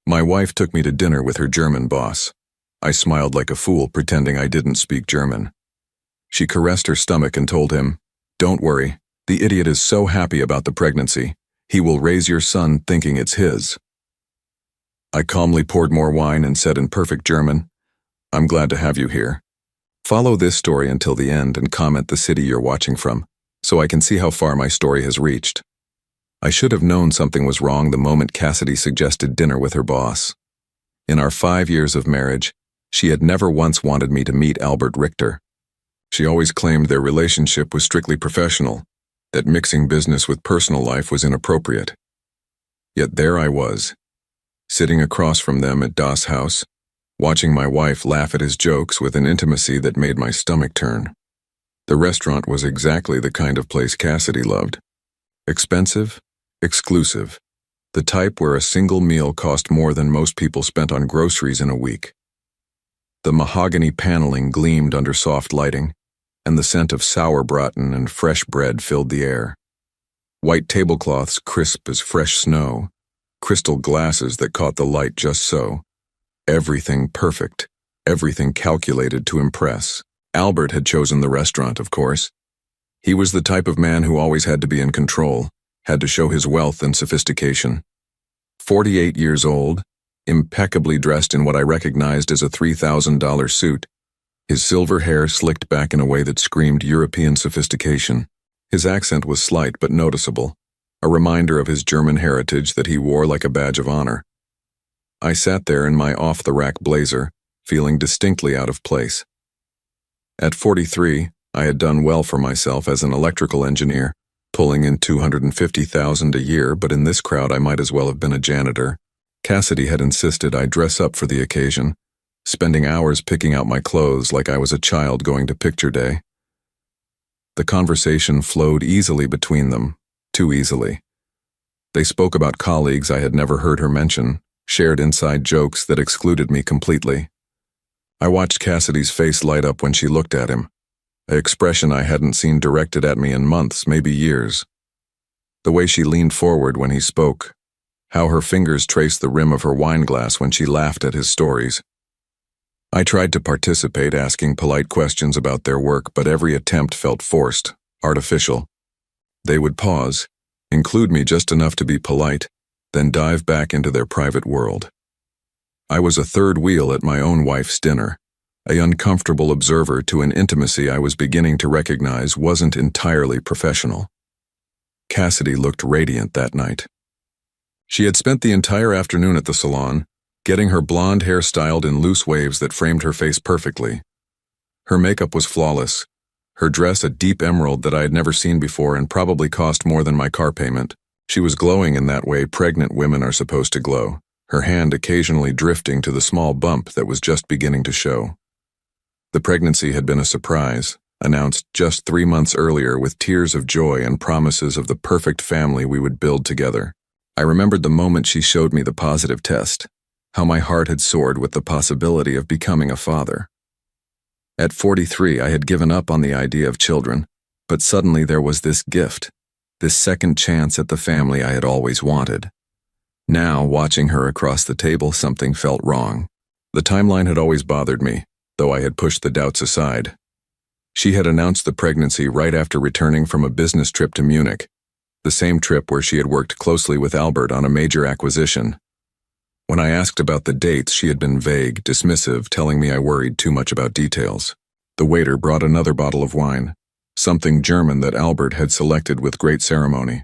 My wife took me to dinner with her German boss. I smiled like a fool, pretending I didn't speak German. She caressed her stomach and told him, "Don't worry, the idiot is so happy about the pregnancy. He will raise your son thinking it's his." I calmly poured more wine and said in perfect German, "I'm glad to have you here. Follow this story until the end and comment the city you're watching from, so I can see how far my story has reached." I should have known something was wrong the moment Cassidy suggested dinner with her boss. In our 5 years of marriage, she had never once wanted me to meet Albert Richter. She always claimed their relationship was strictly professional, that mixing business with personal life was inappropriate. Yet there I was, sitting across from them at Das House, watching my wife laugh at his jokes with an intimacy that made my stomach turn. The restaurant was exactly the kind of place Cassidy loved. Expensive, exclusive, the type where a single meal cost more than most people spent on groceries in a week. The mahogany paneling gleamed under soft lighting, and the scent of sauerbraten and fresh bread filled the air. White tablecloths crisp as fresh snow, crystal glasses that caught the light just so. Everything perfect, everything calculated to impress. Albert had chosen the restaurant, of course. He was the type of man who always had to be in control, had to show his wealth and sophistication. 48 years old, impeccably dressed in what I recognized as a $3,000 suit, his silver hair slicked back in a way that screamed European sophistication. His accent was slight but noticeable, a reminder of his German heritage that he wore like a badge of honor. I sat there in my off-the-rack blazer, feeling distinctly out of place. At 43, I had done well for myself as an electrical engineer, pulling in $250,000 a year, but in this crowd I might as well have been a janitor. Cassidy had insisted I dress up for the occasion, spending hours picking out my clothes like I was a child going to picture day. The conversation flowed easily between them, too easily. They spoke about colleagues I had never heard her mention, shared inside jokes that excluded me completely. I watched Cassidy's face light up when she looked at him, an expression I hadn't seen directed at me in months, maybe years. The way she leaned forward when he spoke, how her fingers traced the rim of her wine glass when she laughed at his stories. I tried to participate, asking polite questions about their work, but every attempt felt forced, artificial. They would pause, include me just enough to be polite, then dive back into their private world. I was a third wheel at my own wife's dinner, an uncomfortable observer to an intimacy I was beginning to recognize wasn't entirely professional. Cassidy looked radiant that night. She had spent the entire afternoon at the salon, getting her blonde hair styled in loose waves that framed her face perfectly. Her makeup was flawless, her dress a deep emerald that I had never seen before and probably cost more than my car payment. She was glowing in that way pregnant women are supposed to glow, her hand occasionally drifting to the small bump that was just beginning to show. The pregnancy had been a surprise, announced just 3 months earlier with tears of joy and promises of the perfect family we would build together. I remembered the moment she showed me the positive test, how my heart had soared with the possibility of becoming a father. At 43, I had given up on the idea of children, but suddenly there was this gift, this second chance at the family I had always wanted. Now, watching her across the table, something felt wrong. The timeline had always bothered me, though I had pushed the doubts aside. She had announced the pregnancy right after returning from a business trip to Munich, the same trip where she had worked closely with Albert on a major acquisition. When I asked about the dates, she had been vague, dismissive, telling me I worried too much about details. The waiter brought another bottle of wine, something German that Albert had selected with great ceremony.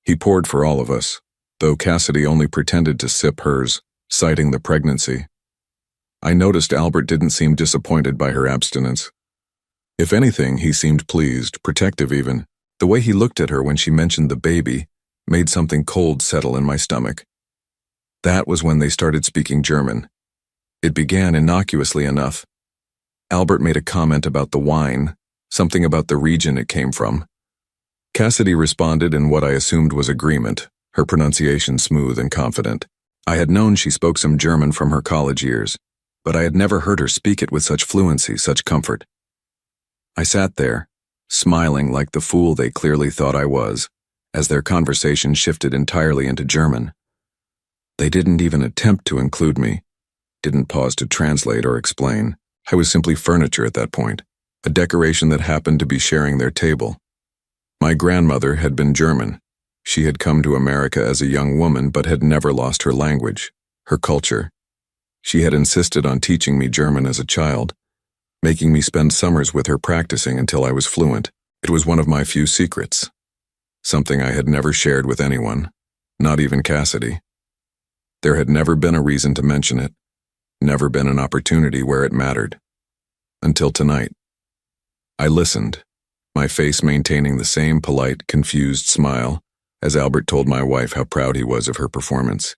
He poured for all of us, though Cassidy only pretended to sip hers, citing the pregnancy. I noticed Albert didn't seem disappointed by her abstinence. If anything, he seemed pleased, protective even. The way he looked at her when she mentioned the baby made something cold settle in my stomach. That was when they started speaking German. It began innocuously enough. Albert made a comment about the wine, something about the region it came from. Cassidy responded in what I assumed was agreement, her pronunciation smooth and confident. I had known she spoke some German from her college years, but I had never heard her speak it with such fluency, such comfort. I sat there, smiling like the fool they clearly thought I was, as their conversation shifted entirely into German. They didn't even attempt to include me, didn't pause to translate or explain. I was simply furniture at that point, a decoration that happened to be sharing their table. My grandmother had been German. She had come to America as a young woman but had never lost her language, her culture. She had insisted on teaching me German as a child, making me spend summers with her practicing until I was fluent. It was one of my few secrets, something I had never shared with anyone, not even Cassidy. There had never been a reason to mention it, never been an opportunity where it mattered. Until tonight. I listened, my face maintaining the same polite, confused smile, as Albert told my wife how proud he was of her performance.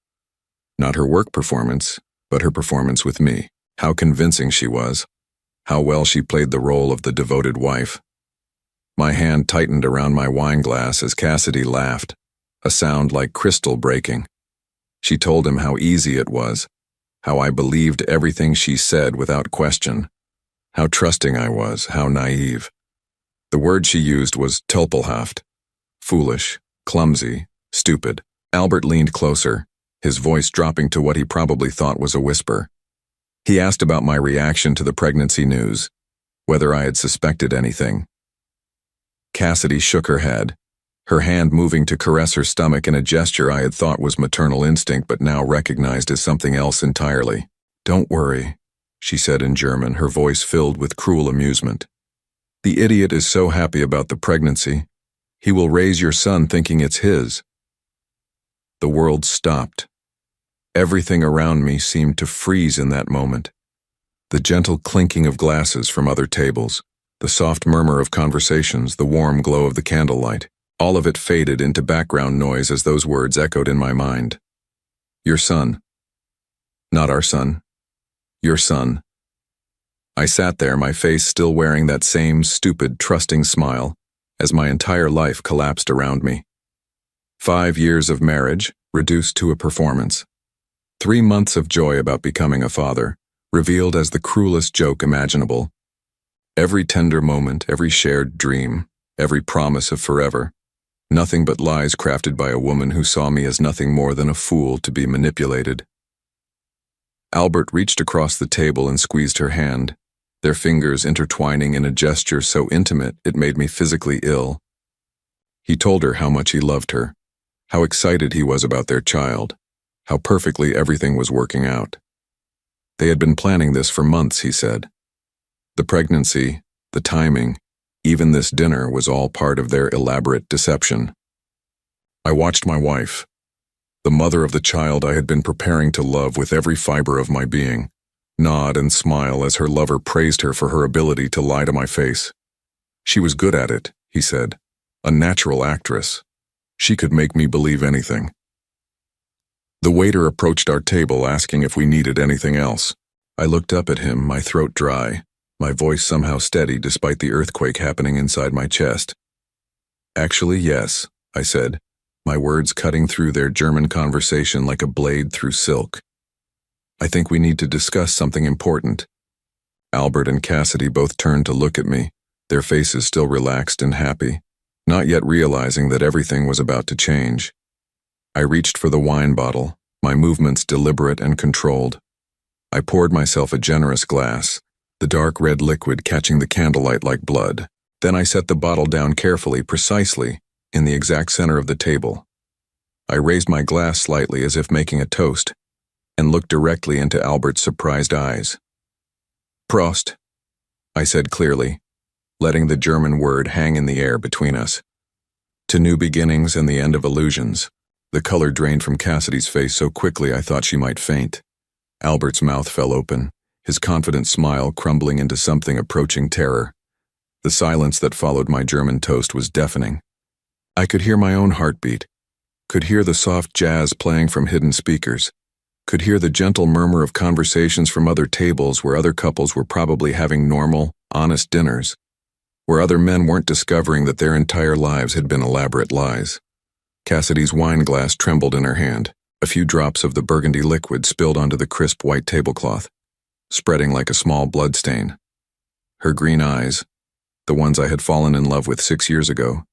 Not her work performance, but her performance with me. How convincing she was. How well she played the role of the devoted wife. My hand tightened around my wine glass as Cassidy laughed, a sound like crystal breaking. She told him how easy it was, how I believed everything she said without question, how trusting I was, how naive. The word she used was tölpelhaft, foolish, clumsy, stupid. Albert leaned closer, his voice dropping to what he probably thought was a whisper. He asked about my reaction to the pregnancy news, whether I had suspected anything. Cassidy shook her head, her hand moving to caress her stomach in a gesture I had thought was maternal instinct but now recognized as something else entirely. Don't worry, she said in German, her voice filled with cruel amusement. The idiot is so happy about the pregnancy. He will raise your son thinking it's his. The world stopped. Everything around me seemed to freeze in that moment. The gentle clinking of glasses from other tables, the soft murmur of conversations, the warm glow of the candlelight, all of it faded into background noise as those words echoed in my mind. Your son. Not our son. Your son. I sat there, my face still wearing that same stupid, trusting smile, as my entire life collapsed around me. 5 years of marriage, reduced to a performance. 3 months of joy about becoming a father, revealed as the cruelest joke imaginable. Every tender moment, every shared dream, every promise of forever. Nothing but lies crafted by a woman who saw me as nothing more than a fool to be manipulated. Albert reached across the table and squeezed her hand, their fingers intertwining in a gesture so intimate it made me physically ill. He told her how much he loved her, how excited he was about their child, how perfectly everything was working out. They had been planning this for months, he said. The pregnancy, the timing, even this dinner was all part of their elaborate deception. I watched my wife, the mother of the child I had been preparing to love with every fiber of my being, nod and smile as her lover praised her for her ability to lie to my face. She was good at it, he said, a natural actress. She could make me believe anything. The waiter approached our table asking if we needed anything else. I looked up at him, my throat dry, my voice somehow steady despite the earthquake happening inside my chest. Actually, yes, I said, my words cutting through their German conversation like a blade through silk. I think we need to discuss something important. Albert and Cassidy both turned to look at me, their faces still relaxed and happy, not yet realizing that everything was about to change. I reached for the wine bottle, my movements deliberate and controlled. I poured myself a generous glass, the dark red liquid catching the candlelight like blood. Then I set the bottle down carefully, precisely, in the exact center of the table. I raised my glass slightly as if making a toast, and looked directly into Albert's surprised eyes. Prost, I said clearly, letting the German word hang in the air between us. To new beginnings and the end of illusions. The color drained from Cassidy's face so quickly I thought she might faint. Albert's mouth fell open, his confident smile crumbling into something approaching terror. The silence that followed my German toast was deafening. I could hear my own heartbeat, could hear the soft jazz playing from hidden speakers, could hear the gentle murmur of conversations from other tables where other couples were probably having normal, honest dinners, where other men weren't discovering that their entire lives had been elaborate lies. Cassidy's wine glass trembled in her hand. A few drops of the burgundy liquid spilled onto the crisp white tablecloth, spreading like a small blood stain. Her green eyes, the ones I had fallen in love with 6 years ago,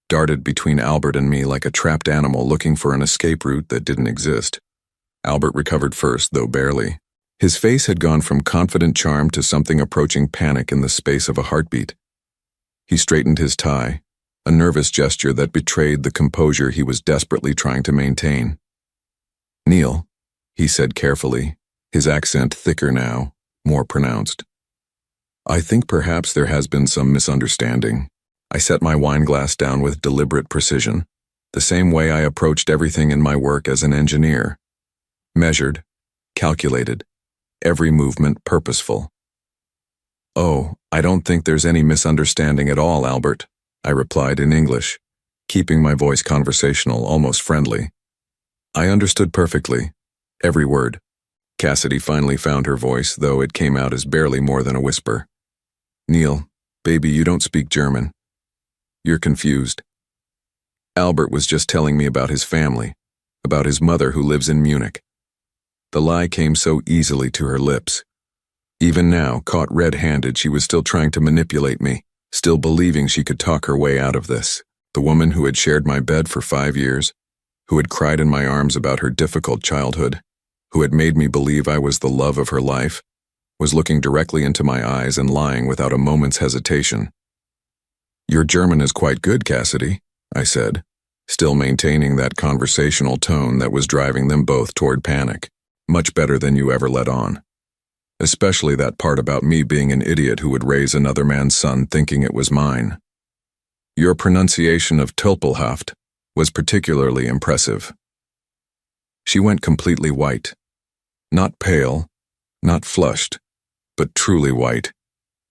darted between Albert and me like a trapped animal looking for an escape route that didn't exist. Albert recovered first, though barely. His face had gone from confident charm to something approaching panic in the space of a heartbeat. He straightened his tie, a nervous gesture that betrayed the composure he was desperately trying to maintain. "Neil," he said carefully, his accent thicker now, more pronounced. "I think perhaps there has been some misunderstanding." I set my wine glass down with deliberate precision, the same way I approached everything in my work as an engineer. Measured, calculated, every movement purposeful. "Oh, I don't think there's any misunderstanding at all, Albert," I replied in English, keeping my voice conversational, almost friendly. "I understood perfectly, every word." Cassidy finally found her voice, though it came out as barely more than a whisper. "Neil, baby, you don't speak German. You're confused. Albert was just telling me about his family, about his mother who lives in Munich." The lie came so easily to her lips. Even now, caught red-handed, she was still trying to manipulate me, still believing she could talk her way out of this. The woman who had shared my bed for 5 years, who had cried in my arms about her difficult childhood, who had made me believe I was the love of her life, was looking directly into my eyes and lying without a moment's hesitation. "Your German is quite good, Cassidy," I said, still maintaining that conversational tone that was driving them both toward panic. "Much better than you ever let on. Especially that part about me being an idiot who would raise another man's son thinking it was mine. Your pronunciation of Tölpelhaft was particularly impressive." She went completely white. Not pale, not flushed, but truly white,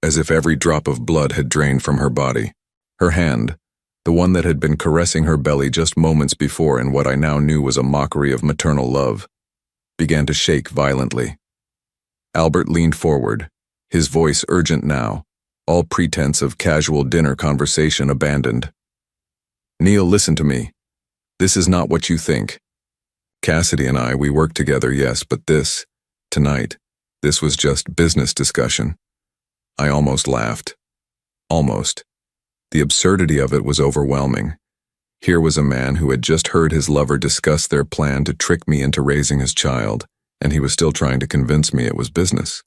as if every drop of blood had drained from her body. Her hand, the one that had been caressing her belly just moments before in what I now knew was a mockery of maternal love, began to shake violently. Albert leaned forward, his voice urgent now, all pretense of casual dinner conversation abandoned. "Neil, listen to me. This is not what you think. Cassidy and I, we work together, yes, but tonight, this was just business discussion." I almost laughed. Almost. The absurdity of it was overwhelming. Here was a man who had just heard his lover discuss their plan to trick me into raising his child, and he was still trying to convince me it was business.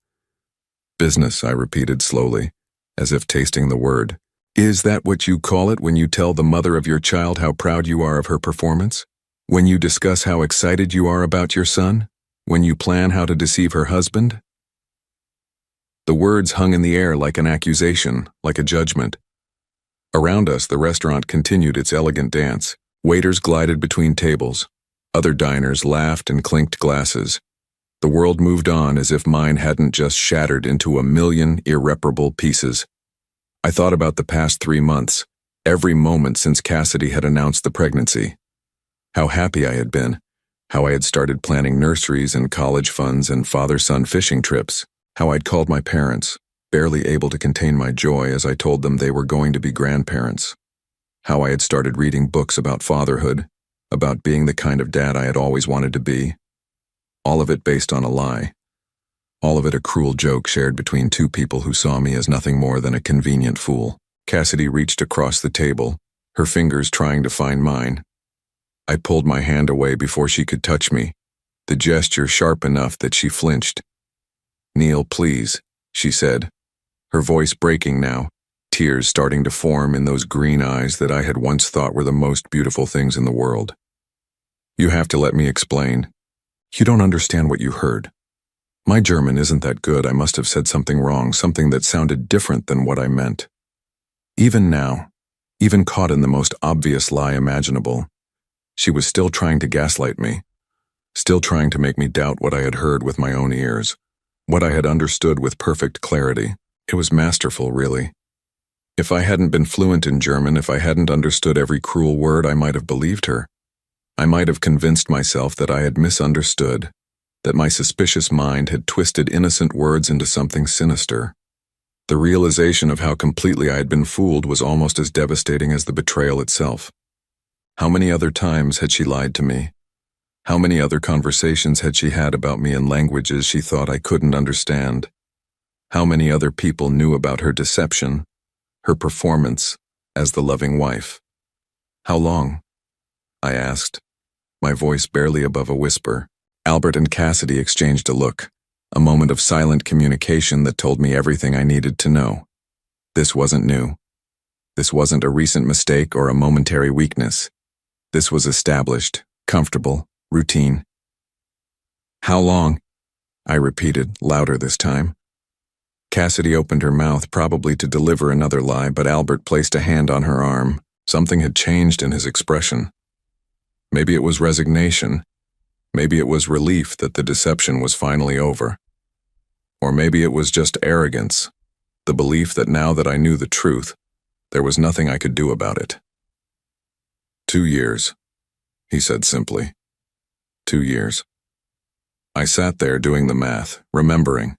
"Business," I repeated slowly, as if tasting the word. "Is that what you call it when you tell the mother of your child how proud you are of her performance? When you discuss how excited you are about your son? When you plan how to deceive her husband?" The words hung in the air like an accusation, like a judgment. Around us, the restaurant continued its elegant dance. Waiters glided between tables. Other diners laughed and clinked glasses. The world moved on as if mine hadn't just shattered into a million irreparable pieces. I thought about the past 3 months, every moment since Cassidy had announced the pregnancy. How happy I had been, how I had started planning nurseries and college funds and father-son fishing trips, how I'd called my parents, barely able to contain my joy as I told them they were going to be grandparents, how I had started reading books about fatherhood, about being the kind of dad I had always wanted to be. All of it based on a lie. All of it a cruel joke shared between two people who saw me as nothing more than a convenient fool. Cassidy reached across the table, her fingers trying to find mine. I pulled my hand away before she could touch me, the gesture sharp enough that she flinched. "Neil, please," she said, her voice breaking now, tears starting to form in those green eyes that I had once thought were the most beautiful things in the world. "You have to let me explain. You don't understand what you heard. My German isn't that good. I must have said something wrong, something that sounded different than what I meant." Even now, even caught in the most obvious lie imaginable, she was still trying to gaslight me, still trying to make me doubt what I had heard with my own ears, what I had understood with perfect clarity. It was masterful, really. If I hadn't been fluent in German, if I hadn't understood every cruel word, I might have believed her. I might have convinced myself that I had misunderstood, that my suspicious mind had twisted innocent words into something sinister. The realization of how completely I had been fooled was almost as devastating as the betrayal itself. How many other times had she lied to me? How many other conversations had she had about me in languages she thought I couldn't understand? How many other people knew about her deception, her performance as the loving wife? "How long?" I asked, my voice barely above a whisper. Albert and Cassidy exchanged a look, a moment of silent communication that told me everything I needed to know. This wasn't new. This wasn't a recent mistake or a momentary weakness. This was established, comfortable, routine. "How long?" I repeated, louder this time. Cassidy opened her mouth, probably to deliver another lie, but Albert placed a hand on her arm. Something had changed in his expression. Maybe it was resignation. Maybe it was relief that the deception was finally over. Or maybe it was just arrogance, the belief that now that I knew the truth, there was nothing I could do about it. 2 years, he said simply. 2 years. I sat there doing the math, remembering.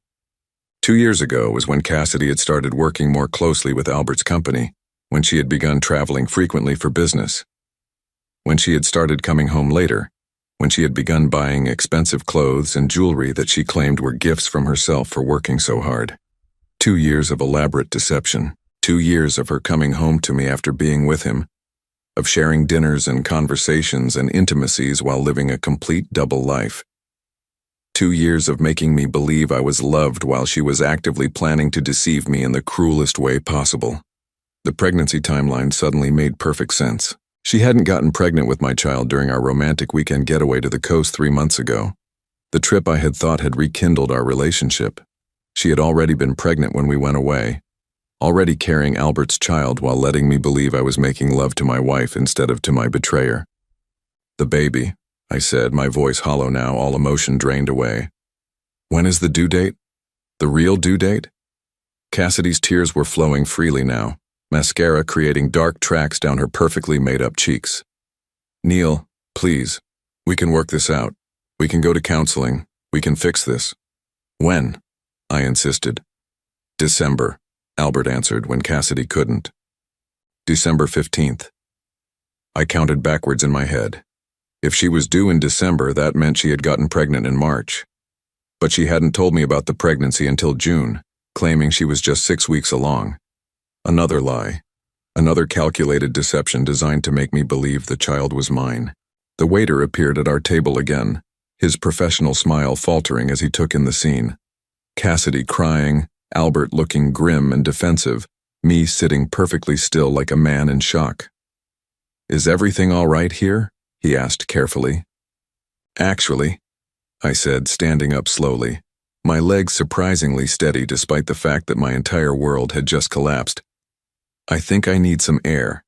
2 years ago was when Cassidy had started working more closely with Albert's company, when she had begun traveling frequently for business, when she had started coming home later, when she had begun buying expensive clothes and jewelry that she claimed were gifts from herself for working so hard. 2 years of elaborate deception, 2 years of her coming home to me after being with him, of sharing dinners and conversations and intimacies while living a complete double life. 2 years of making me believe I was loved while she was actively planning to deceive me in the cruelest way possible. The pregnancy timeline suddenly made perfect sense. She hadn't gotten pregnant with my child during our romantic weekend getaway to the coast 3 months ago. The trip I had thought had rekindled our relationship. She had already been pregnant when we went away, already carrying Albert's child while letting me believe I was making love to my wife instead of to my betrayer. "The baby," I said, my voice hollow now, all emotion drained away. "When is the due date? The real due date?" Cassidy's tears were flowing freely now, mascara creating dark tracks down her perfectly made-up cheeks. "Neil, please. We can work this out. We can go to counseling. We can fix this." "When?" I insisted. "December," Albert answered when Cassidy couldn't. "December 15th. I counted backwards in my head. If she was due in December, that meant she had gotten pregnant in March. But she hadn't told me about the pregnancy until June, claiming she was just 6 weeks along. Another lie. Another calculated deception designed to make me believe the child was mine. The waiter appeared at our table again, his professional smile faltering as he took in the scene. Cassidy crying, Albert looking grim and defensive, me sitting perfectly still like a man in shock. "Is everything all right here?" he asked carefully. "Actually," I said, standing up slowly, my legs surprisingly steady despite the fact that my entire world had just collapsed. "I think I need some air.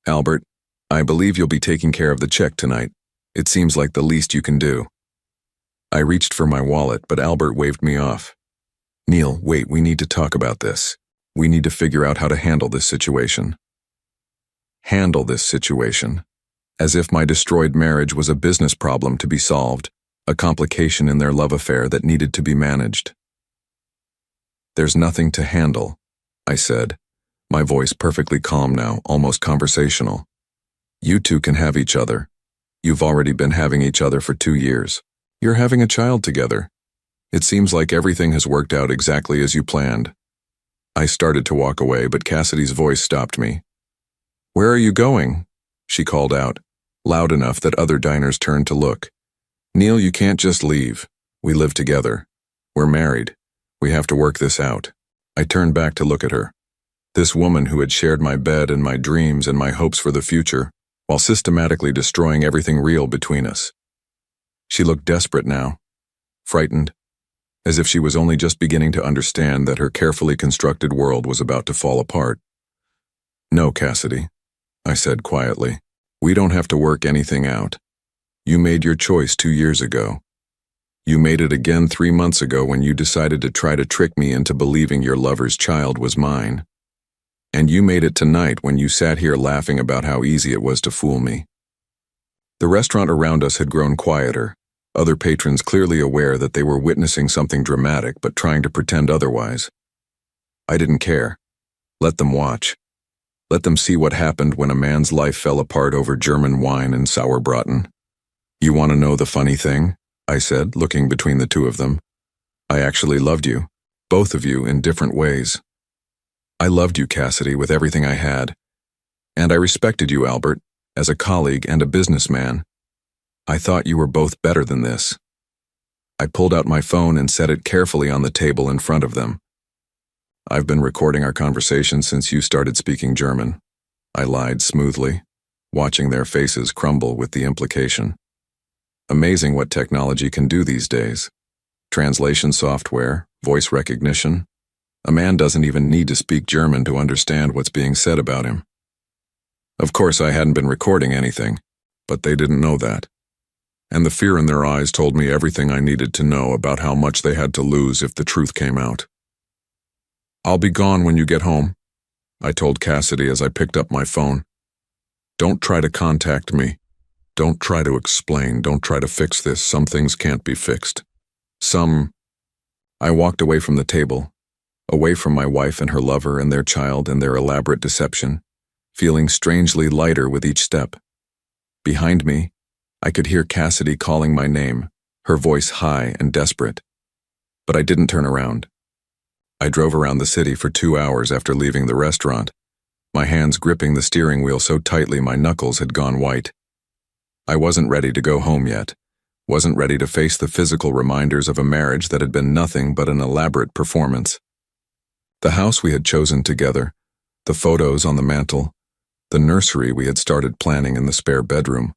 Albert, I believe you'll be taking care of the check tonight. It seems like the least you can do." I reached for my wallet, but Albert waved me off. "Neil, wait, we need to talk about this. We need to figure out how to handle this situation." Handle this situation. As if my destroyed marriage was a business problem to be solved, a complication in their love affair that needed to be managed. "There's nothing to handle," I said, my voice perfectly calm now, almost conversational. "You two can have each other. You've already been having each other for 2 years. You're having a child together. It seems like everything has worked out exactly as you planned." I started to walk away, but Cassidy's voice stopped me. "Where are you going?" she called out, loud enough that other diners turned to look. "Neil, you can't just leave. We live together. We're married. We have to work this out." I turned back to look at her. This woman who had shared my bed and my dreams and my hopes for the future, while systematically destroying everything real between us. She looked desperate now, frightened, as if she was only just beginning to understand that her carefully constructed world was about to fall apart. "No, Cassidy," I said quietly. "We don't have to work anything out. You made your choice 2 years ago. You made it again 3 months ago when you decided to try to trick me into believing your lover's child was mine. And you made it tonight when you sat here laughing about how easy it was to fool me." The restaurant around us had grown quieter, other patrons clearly aware that they were witnessing something dramatic but trying to pretend otherwise. I didn't care. Let them watch. Let them see what happened when a man's life fell apart over German wine and sauerbraten. "You want to know the funny thing?" I said, looking between the two of them. "I actually loved you, both of you in different ways. I loved you, Cassidy, with everything I had. And I respected you, Albert, as a colleague and a businessman. I thought you were both better than this. I pulled out my phone and set it carefully on the table in front of them. "I've been recording our conversation since you started speaking German," I lied smoothly, watching their faces crumble with the implication. Amazing what technology can do these days. Translation software, voice recognition. A man doesn't even need to speak German to understand what's being said about him. Of course, I hadn't been recording anything, but they didn't know that. And the fear in their eyes told me everything I needed to know about how much they had to lose if the truth came out. "I'll be gone when you get home," I told Cassidy as I picked up my phone. "Don't try to contact me. Don't try to explain. Don't try to fix this. Some things can't be fixed. I walked away from the table, away from my wife and her lover and their child and their elaborate deception, feeling strangely lighter with each step. Behind me, I could hear Cassidy calling my name, her voice high and desperate. But I didn't turn around. I drove around the city for 2 hours after leaving the restaurant, my hands gripping the steering wheel so tightly my knuckles had gone white. I wasn't ready to go home yet, wasn't ready to face the physical reminders of a marriage that had been nothing but an elaborate performance. The house we had chosen together, the photos on the mantel, the nursery we had started planning in the spare bedroom,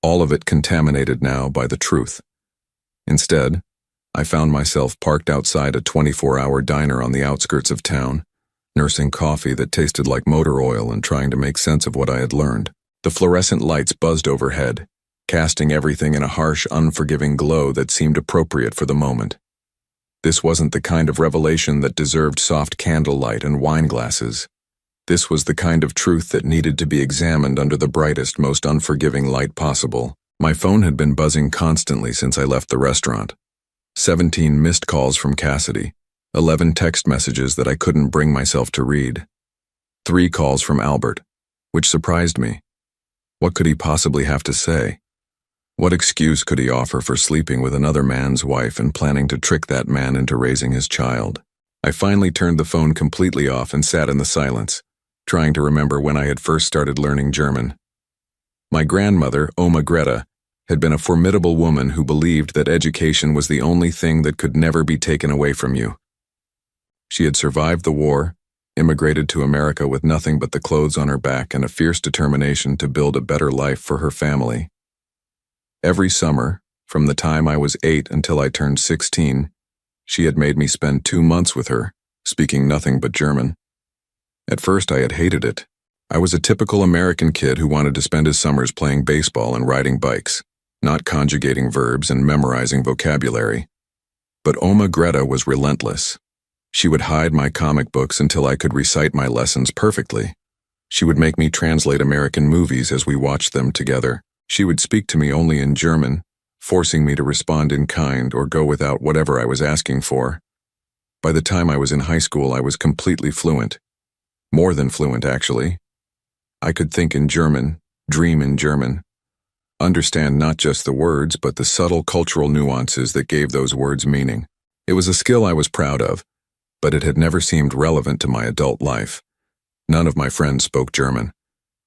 all of it contaminated now by the truth. Instead, I found myself parked outside a 24-hour diner on the outskirts of town, nursing coffee that tasted like motor oil and trying to make sense of what I had learned. The fluorescent lights buzzed overhead, casting everything in a harsh, unforgiving glow that seemed appropriate for the moment. This wasn't the kind of revelation that deserved soft candlelight and wine glasses. This was the kind of truth that needed to be examined under the brightest, most unforgiving light possible. My phone had been buzzing constantly since I left the restaurant. 17 missed calls from Cassidy, 11 text messages that I couldn't bring myself to read. 3 calls from Albert, which surprised me. What could he possibly have to say? What excuse could he offer for sleeping with another man's wife and planning to trick that man into raising his child? I finally turned the phone completely off and sat in the silence, trying to remember when I had first started learning German. My grandmother, Oma Greta, had been a formidable woman who believed that education was the only thing that could never be taken away from you. She had survived the war, immigrated to America with nothing but the clothes on her back and a fierce determination to build a better life for her family. Every summer, from the time I was 8 until I turned 16, she had made me spend 2 months with her, speaking nothing but German. At first I had hated it. I was a typical American kid who wanted to spend his summers playing baseball and riding bikes, not conjugating verbs and memorizing vocabulary. But Oma Greta was relentless. She would hide my comic books until I could recite my lessons perfectly. She would make me translate American movies as we watched them together. She would speak to me only in German, forcing me to respond in kind or go without whatever I was asking for. By the time I was in high school, I was completely fluent. More than fluent, actually. I could think in German, dream in German, understand not just the words, but the subtle cultural nuances that gave those words meaning. It was a skill I was proud of, but it had never seemed relevant to my adult life. None of my friends spoke German.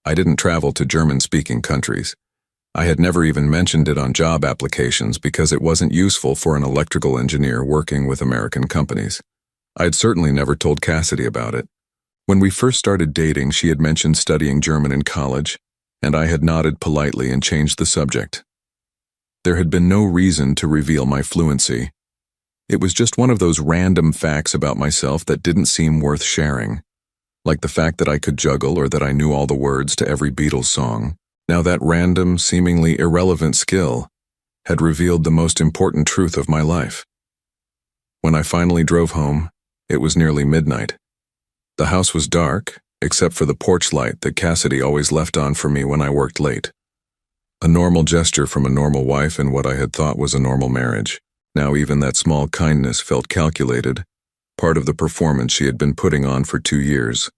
I didn't travel to German-speaking countries. I had never even mentioned it on job applications because it wasn't useful for an electrical engineer working with American companies. I had certainly never told Cassidy about it. When we first started dating, she had mentioned studying German in college, and I had nodded politely and changed the subject. There had been no reason to reveal my fluency. It was just one of those random facts about myself that didn't seem worth sharing, like the fact that I could juggle or that I knew all the words to every Beatles song. Now that random, seemingly irrelevant skill had revealed the most important truth of my life. When I finally drove home, it was nearly midnight. The house was dark, except for the porch light that Cassidy always left on for me when I worked late. A normal gesture from a normal wife in what I had thought was a normal marriage. Now even that small kindness felt calculated, part of the performance she had been putting on for 2 years.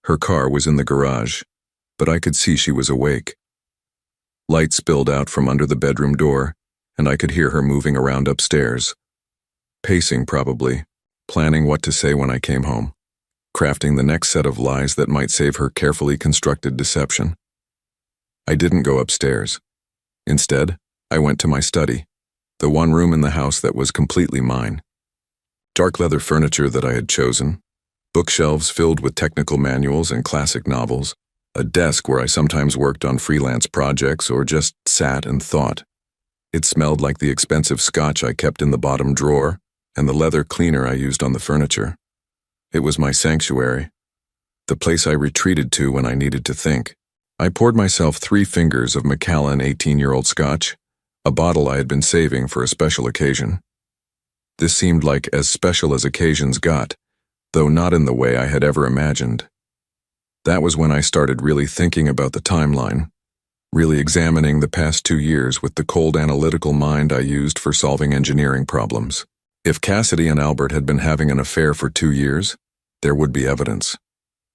Her car was in the garage, but I could see she was awake. Light spilled out from under the bedroom door, and I could hear her moving around upstairs. Pacing probably, planning what to say when I came home, crafting the next set of lies that might save her carefully constructed deception. I didn't go upstairs. Instead, I went to my study. The one room in the house that was completely mine. Dark leather furniture that I had chosen, bookshelves filled with technical manuals and classic novels, a desk where I sometimes worked on freelance projects or just sat and thought. It smelled like the expensive scotch I kept in the bottom drawer and the leather cleaner I used on the furniture. It was my sanctuary, the place I retreated to when I needed to think. I poured myself 3 fingers of Macallan 18-year-old scotch, a bottle I had been saving for a special occasion. This seemed like as special as occasions got, though not in the way I had ever imagined. That was when I started really thinking about the timeline, really examining the past 2 years with the cold analytical mind I used for solving engineering problems. If Cassidy and Albert had been having an affair for 2 years, there would be evidence.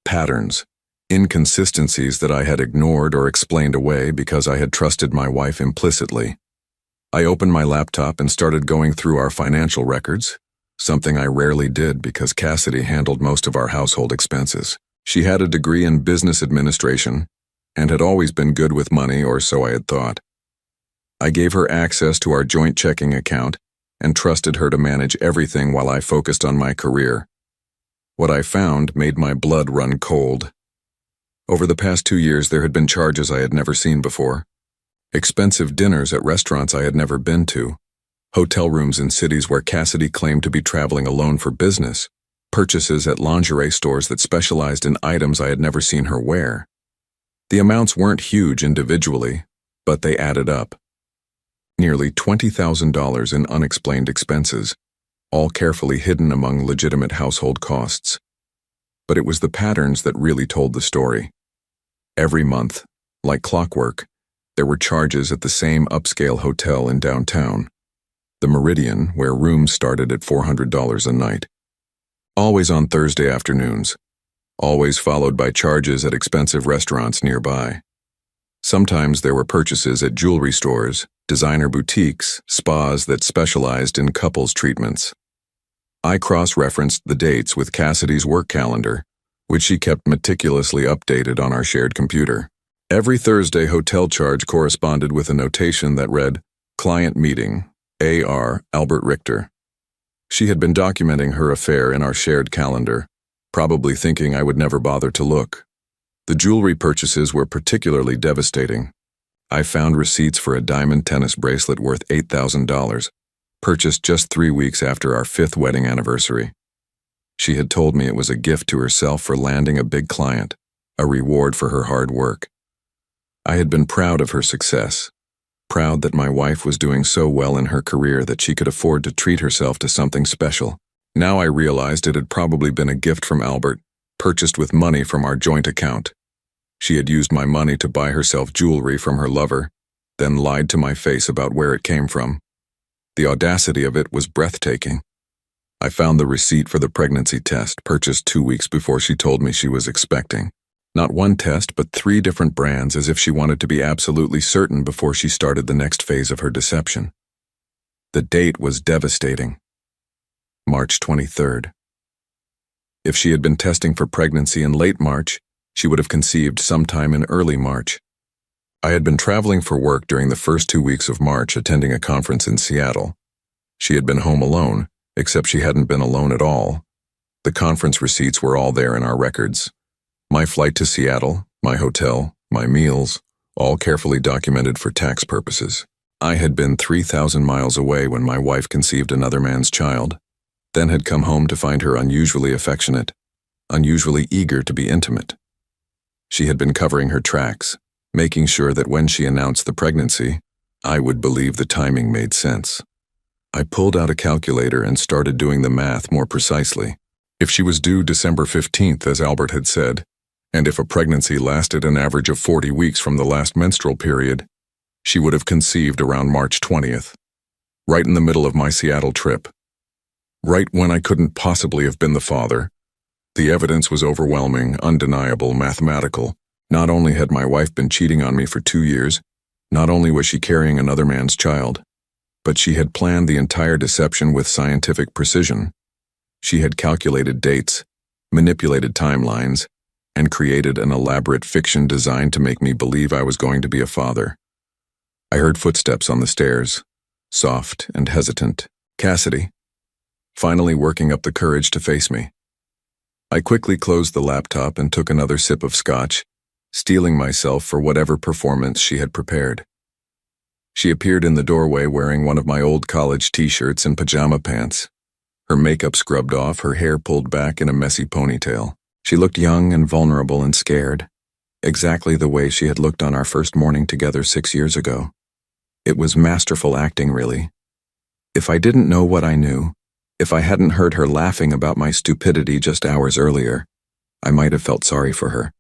Patterns, inconsistencies that I had ignored or explained away because I had trusted my wife implicitly. I opened my laptop and started going through our financial records, something I rarely did because Cassidy handled most of our household expenses. She had a degree in business administration and had always been good with money, or so I had thought. I gave her access to our joint checking account and trusted her to manage everything while I focused on my career. What I found made my blood run cold. Over the past 2 years, there had been charges I had never seen before. Expensive dinners at restaurants I had never been to, hotel rooms in cities where Cassidy claimed to be traveling alone for business, purchases at lingerie stores that specialized in items I had never seen her wear. The amounts weren't huge individually, but they added up. Nearly $20,000 in unexplained expenses, all carefully hidden among legitimate household costs. But it was the patterns that really told the story. Every month, like clockwork, there were charges at the same upscale hotel in downtown, the Meridian, where rooms started at $400 a night. Always on Thursday afternoons, always followed by charges at expensive restaurants nearby. Sometimes there were purchases at jewelry stores, designer boutiques, spas that specialized in couples treatments. I cross-referenced the dates with Cassidy's work calendar, which she kept meticulously updated on our shared computer. Every Thursday hotel charge corresponded with a notation that read, "Client meeting, A.R. Albert Richter." She had been documenting her affair in our shared calendar, probably thinking I would never bother to look. The jewelry purchases were particularly devastating. I found receipts for a diamond tennis bracelet worth $8,000, purchased just 3 weeks after our 5th wedding anniversary. She had told me it was a gift to herself for landing a big client, a reward for her hard work. I had been proud of her success, proud that my wife was doing so well in her career that she could afford to treat herself to something special. Now I realized it had probably been a gift from Albert, purchased with money from our joint account. She had used my money to buy herself jewelry from her lover, then lied to my face about where it came from. The audacity of it was breathtaking. I found the receipt for the pregnancy test, purchased 2 weeks before she told me she was expecting. Not one test, but 3 different brands, as if she wanted to be absolutely certain before she started the next phase of her deception. The date was devastating. March 23rd. If she had been testing for pregnancy in late March, she would have conceived sometime in early March. I had been traveling for work during the first 2 weeks of March, attending a conference in Seattle. She had been home alone, except she hadn't been alone at all. The conference receipts were all there in our records. My flight to Seattle, my hotel, my meals, all carefully documented for tax purposes. I had been 3,000 miles away when my wife conceived another man's child, then had come home to find her unusually affectionate, unusually eager to be intimate. She had been covering her tracks, making sure that when she announced the pregnancy, I would believe the timing made sense. I pulled out a calculator and started doing the math more precisely. If she was due December 15th, as Albert had said, and if a pregnancy lasted an average of 40 weeks from the last menstrual period, she would have conceived around March 20th, right in the middle of my Seattle trip. Right when I couldn't possibly have been the father. The evidence was overwhelming, undeniable, mathematical. Not only had my wife been cheating on me for 2 years, not only was she carrying another man's child, but she had planned the entire deception with scientific precision. She had calculated dates, manipulated timelines, and created an elaborate fiction designed to make me believe I was going to be a father. I heard footsteps on the stairs, soft and hesitant. Cassidy, finally working up the courage to face me. I quickly closed the laptop and took another sip of scotch, steeling myself for whatever performance she had prepared. She appeared in the doorway wearing one of my old college t-shirts and pajama pants, her makeup scrubbed off, her hair pulled back in a messy ponytail. She looked young and vulnerable and scared, exactly the way she had looked on our first morning together 6 years ago. It was masterful acting, really. If I didn't know what I knew, if I hadn't heard her laughing about my stupidity just hours earlier, I might have felt sorry for her.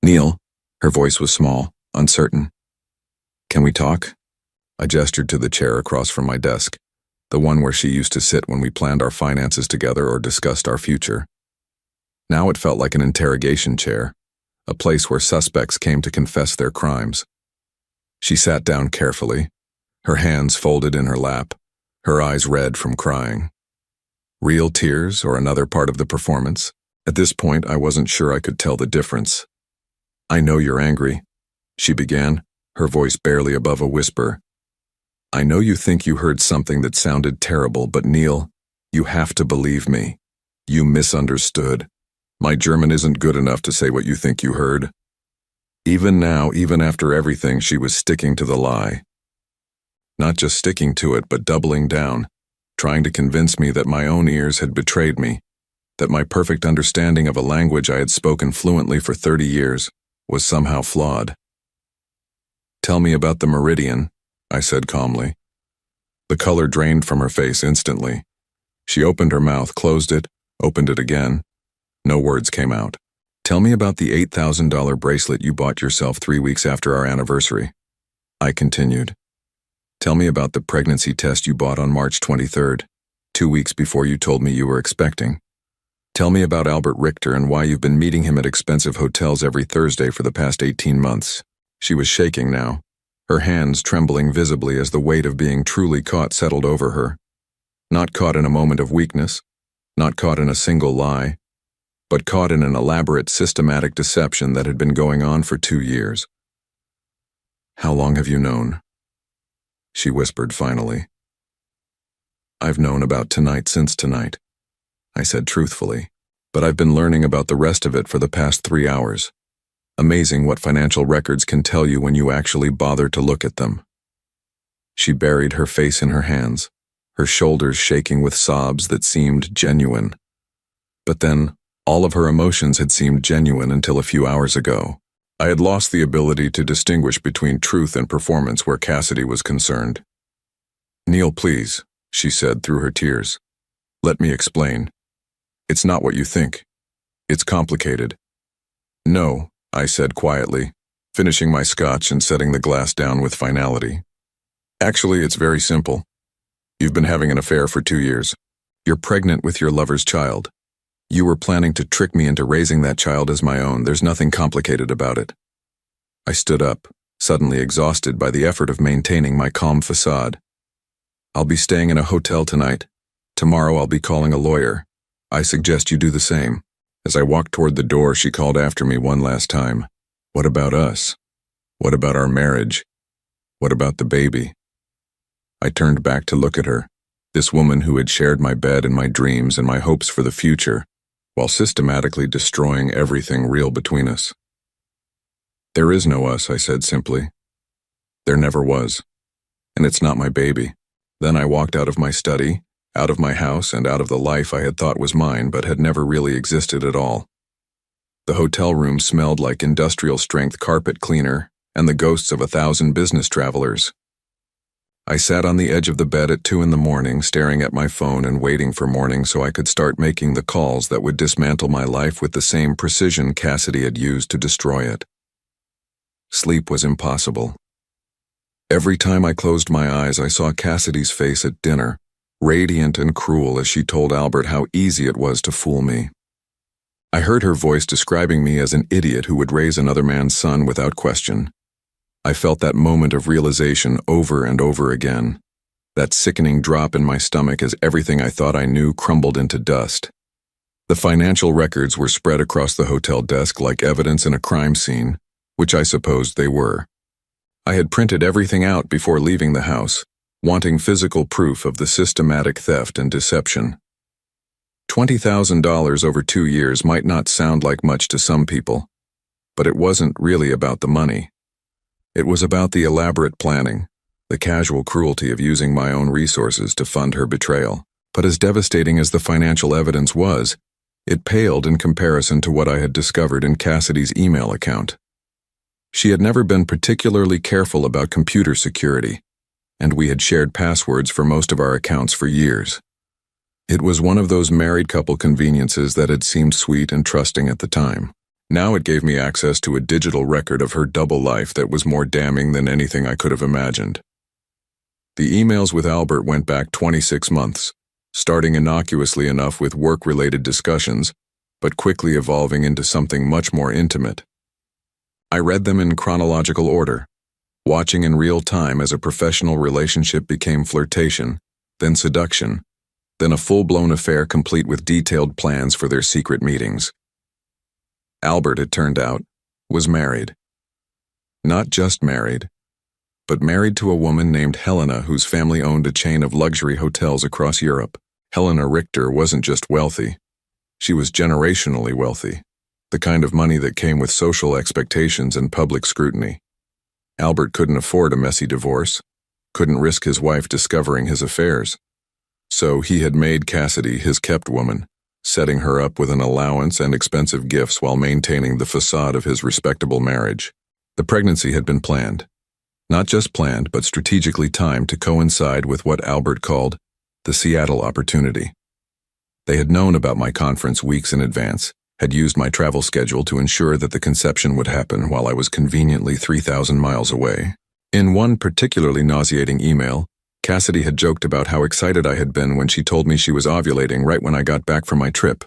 "Neil," her voice was small, uncertain. "Can we talk?" I gestured to the chair across from my desk, the one where she used to sit when we planned our finances together or discussed our future. Now it felt like an interrogation chair, a place where suspects came to confess their crimes. She sat down carefully, her hands folded in her lap, her eyes red from crying. Real tears or another part of the performance? At this point, I wasn't sure I could tell the difference. "I know you're angry," she began, her voice barely above a whisper. "I know you think you heard something that sounded terrible, but Neil, you have to believe me. You misunderstood. My German isn't good enough to say what you think you heard." Even now, even after everything, she was sticking to the lie. Not just sticking to it, but doubling down, trying to convince me that my own ears had betrayed me, that my perfect understanding of a language I had spoken fluently for 30 years was somehow flawed. "Tell me about the meridian," I said calmly. The color drained from her face instantly. She opened her mouth, closed it, opened it again. No words came out. "Tell me about the $8,000 bracelet you bought yourself 3 weeks after our anniversary," I continued. "Tell me about the pregnancy test you bought on March 23rd, 2 weeks before you told me you were expecting. Tell me about Albert Richter and why you've been meeting him at expensive hotels every Thursday for the past 18 months. She was shaking now, her hands trembling visibly as the weight of being truly caught settled over her. Not caught in a moment of weakness, not caught in a single lie, but caught in an elaborate, systematic deception that had been going on for 2 years. "How long have you known?" she whispered finally. "I've known about tonight since tonight," I said truthfully, "but I've been learning about the rest of it for the past 3 hours. Amazing what financial records can tell you when you actually bother to look at them." She buried her face in her hands, her shoulders shaking with sobs that seemed genuine. But then, all of her emotions had seemed genuine until a few hours ago. I had lost the ability to distinguish between truth and performance where Cassidy was concerned. "Neil, please," she said through her tears. "Let me explain. It's not what you think. It's complicated." "No," I said quietly, finishing my scotch and setting the glass down with finality. "Actually, it's very simple. You've been having an affair for 2 years. You're pregnant with your lover's child. You were planning to trick me into raising that child as my own. There's nothing complicated about it." I stood up, suddenly exhausted by the effort of maintaining my calm facade. "I'll be staying in a hotel tonight. Tomorrow I'll be calling a lawyer. I suggest you do the same." As I walked toward the door, she called after me one last time. "What about us? What about our marriage? What about the baby?" I turned back to look at her, this woman who had shared my bed and my dreams and my hopes for the future, while systematically destroying everything real between us. "There is no us," I said simply. "There never was. And it's not my baby." Then I walked out of my study, out of my house, and out of the life I had thought was mine but had never really existed at all. The hotel room smelled like industrial-strength carpet cleaner and the ghosts of 1,000 business travelers. I sat on the edge of the bed at 2 in the morning, staring at my phone and waiting for morning so I could start making the calls that would dismantle my life with the same precision Cassidy had used to destroy it. Sleep was impossible. Every time I closed my eyes, I saw Cassidy's face at dinner, radiant and cruel as she told Albert how easy it was to fool me. I heard her voice describing me as an idiot who would raise another man's son without question. I felt that moment of realization over and over again, that sickening drop in my stomach as everything I thought I knew crumbled into dust. The financial records were spread across the hotel desk like evidence in a crime scene, which I supposed they were. I had printed everything out before leaving the house, wanting physical proof of the systematic theft and deception. $20,000 over 2 years might not sound like much to some people, but it wasn't really about the money. It was about the elaborate planning, the casual cruelty of using my own resources to fund her betrayal. But as devastating as the financial evidence was, it paled in comparison to what I had discovered in Cassidy's email account. She had never been particularly careful about computer security, and we had shared passwords for most of our accounts for years. It was one of those married couple conveniences that had seemed sweet and trusting at the time. Now it gave me access to a digital record of her double life that was more damning than anything I could have imagined. The emails with Albert went back 26 months, starting innocuously enough with work-related discussions, but quickly evolving into something much more intimate. I read them in chronological order, watching in real time as a professional relationship became flirtation, then seduction, then a full-blown affair complete with detailed plans for their secret meetings. Albert, it turned out, was married. Not just married, but married to a woman named Helena whose family owned a chain of luxury hotels across Europe. Helena Richter wasn't just wealthy. She was generationally wealthy, the kind of money that came with social expectations and public scrutiny. Albert couldn't afford a messy divorce, couldn't risk his wife discovering his affairs. So he had made Cassidy his kept woman, setting her up with an allowance and expensive gifts while maintaining the facade of his respectable marriage. The pregnancy had been planned. Not just planned, but strategically timed to coincide with what Albert called the Seattle opportunity. They had known about my conference weeks in advance, had used my travel schedule to ensure that the conception would happen while I was conveniently 3,000 miles away. In one particularly nauseating email, Cassidy had joked about how excited I had been when she told me she was ovulating right when I got back from my trip.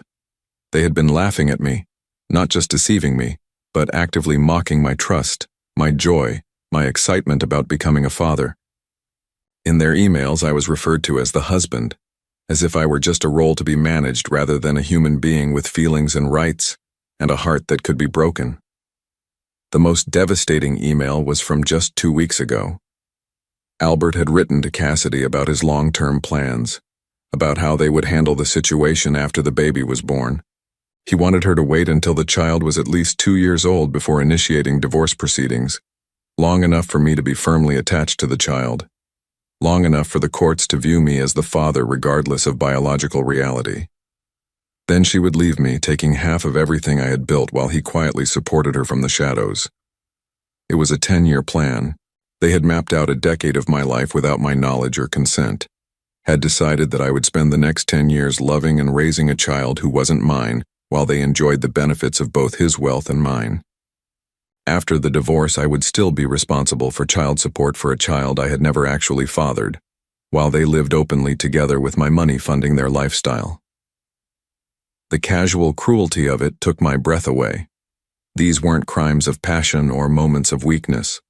They had been laughing at me, not just deceiving me, but actively mocking my trust, my joy, my excitement about becoming a father. In their emails, I was referred to as the husband, as if I were just a role to be managed rather than a human being with feelings and rights, and a heart that could be broken. The most devastating email was from just 2 weeks ago. Albert had written to Cassidy about his long-term plans, about how they would handle the situation after the baby was born. He wanted her to wait until the child was at least 2 years old before initiating divorce proceedings, long enough for me to be firmly attached to the child, long enough for the courts to view me as the father regardless of biological reality. Then she would leave me, taking half of everything I had built while he quietly supported her from the shadows. It was a 10-year plan. They had mapped out a decade of my life without my knowledge or consent, had decided that I would spend the next 10 years loving and raising a child who wasn't mine while they enjoyed the benefits of both his wealth and mine. After the divorce, I would still be responsible for child support for a child I had never actually fathered, while they lived openly together with my money funding their lifestyle. The casual cruelty of it took my breath away. These weren't crimes of passion or moments of weakness.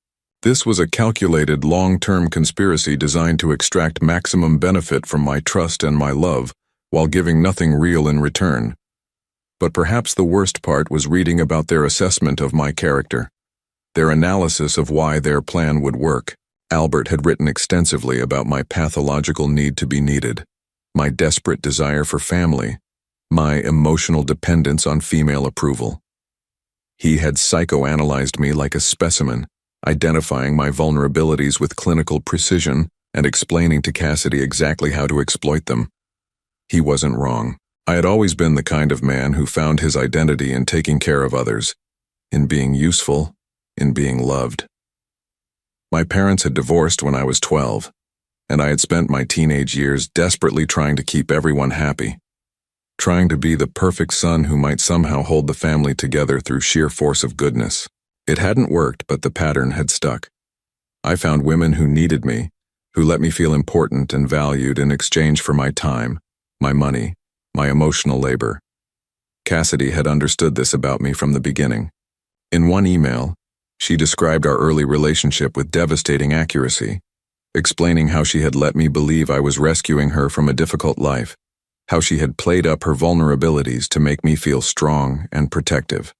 This was a calculated, long-term conspiracy designed to extract maximum benefit from my trust and my love, while giving nothing real in return. But perhaps the worst part was reading about their assessment of my character, their analysis of why their plan would work. Albert had written extensively about my pathological need to be needed, my desperate desire for family, my emotional dependence on female approval. He had psychoanalyzed me like a specimen, identifying my vulnerabilities with clinical precision and explaining to Cassidy exactly how to exploit them. He wasn't wrong. I had always been the kind of man who found his identity in taking care of others, in being useful, in being loved. My parents had divorced when I was 12, and I had spent my teenage years desperately trying to keep everyone happy, trying to be the perfect son who might somehow hold the family together through sheer force of goodness. It hadn't worked, but the pattern had stuck. I found women who needed me, who let me feel important and valued in exchange for my time, my money, my emotional labor. Cassidy had understood this about me from the beginning. In one email, she described our early relationship with devastating accuracy, explaining how she had let me believe I was rescuing her from a difficult life, how she had played up her vulnerabilities to make me feel strong and protective.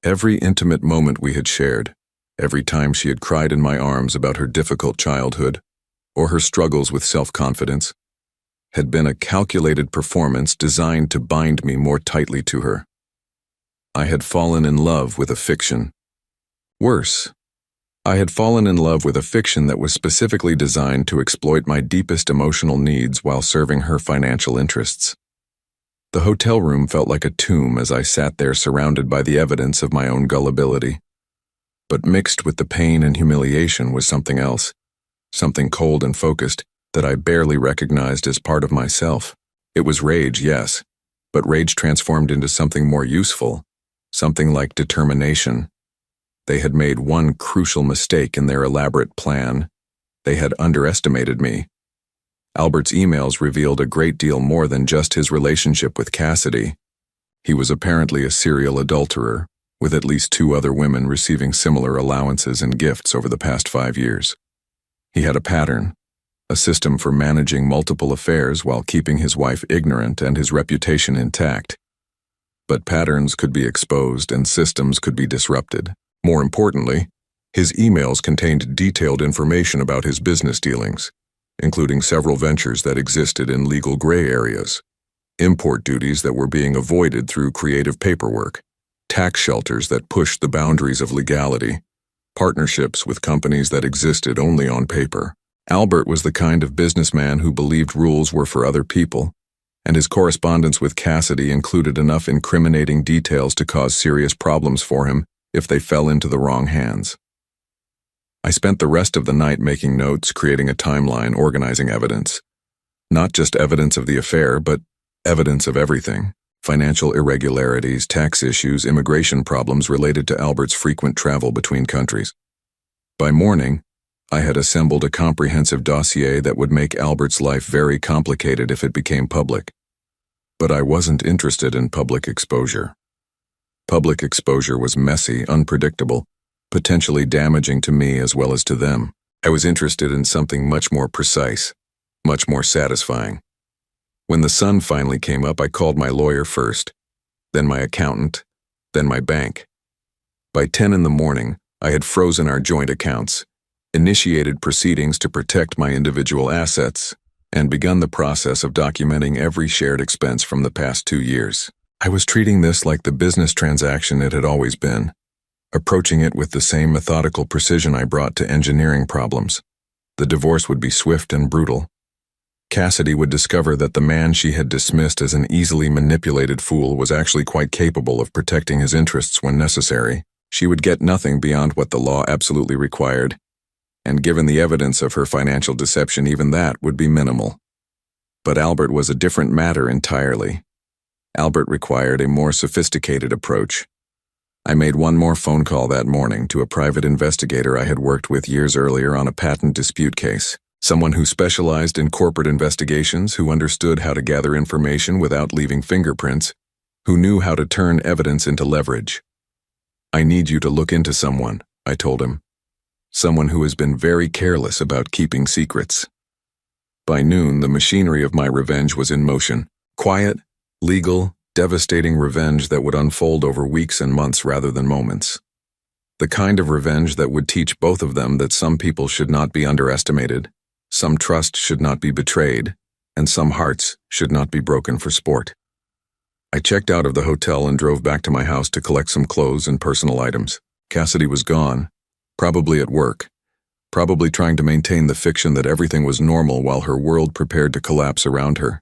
Every intimate moment we had shared, every time she had cried in my arms about her difficult childhood, or her struggles with self-confidence, had been a calculated performance designed to bind me more tightly to her. I had fallen in love with a fiction. Worse, I had fallen in love with a fiction that was specifically designed to exploit my deepest emotional needs while serving her financial interests. The hotel room felt like a tomb as I sat there surrounded by the evidence of my own gullibility. But mixed with the pain and humiliation was something else, something cold and focused that I barely recognized as part of myself. It was rage, yes, but rage transformed into something more useful, something like determination. They had made one crucial mistake in their elaborate plan. They had underestimated me. Albert's emails revealed a great deal more than just his relationship with Cassidy. He was apparently a serial adulterer, with at least 2 other women receiving similar allowances and gifts over the past 5 years. He had a pattern, a system for managing multiple affairs while keeping his wife ignorant and his reputation intact. But patterns could be exposed and systems could be disrupted. More importantly, his emails contained detailed information about his business dealings, including several ventures that existed in legal gray areas, import duties that were being avoided through creative paperwork, tax shelters that pushed the boundaries of legality, partnerships with companies that existed only on paper. Albert was the kind of businessman who believed rules were for other people, and his correspondence with Cassidy included enough incriminating details to cause serious problems for him if they fell into the wrong hands. I spent the rest of the night making notes, creating a timeline, organizing evidence. Not just evidence of the affair, but evidence of everything. Financial irregularities, tax issues, immigration problems related to Albert's frequent travel between countries. By morning, I had assembled a comprehensive dossier that would make Albert's life very complicated if it became public. But I wasn't interested in public exposure. Public exposure was messy, unpredictable, potentially damaging to me as well as to them. I was interested in something much more precise, much more satisfying. When the sun finally came up, I called my lawyer first, then my accountant, then my bank. By 10 in the morning, I had frozen our joint accounts, initiated proceedings to protect my individual assets, and begun the process of documenting every shared expense from the past 2 years. I was treating this like the business transaction it had always been, approaching it with the same methodical precision I brought to engineering problems. The divorce would be swift and brutal. Cassidy would discover that the man she had dismissed as an easily manipulated fool was actually quite capable of protecting his interests when necessary. She would get nothing beyond what the law absolutely required, and given the evidence of her financial deception, even that would be minimal. But Albert was a different matter entirely. Albert required a more sophisticated approach. I made one more phone call that morning to a private investigator I had worked with years earlier on a patent dispute case, someone who specialized in corporate investigations, who understood how to gather information without leaving fingerprints, who knew how to turn evidence into leverage. "I need you to look into someone," I told him. "Someone who has been very careless about keeping secrets." By noon, the machinery of my revenge was in motion. Quiet, legal, devastating revenge that would unfold over weeks and months rather than moments. The kind of revenge that would teach both of them that some people should not be underestimated, some trust should not be betrayed, and some hearts should not be broken for sport. I checked out of the hotel and drove back to my house to collect some clothes and personal items. Cassidy was gone, probably at work, probably trying to maintain the fiction that everything was normal while her world prepared to collapse around her.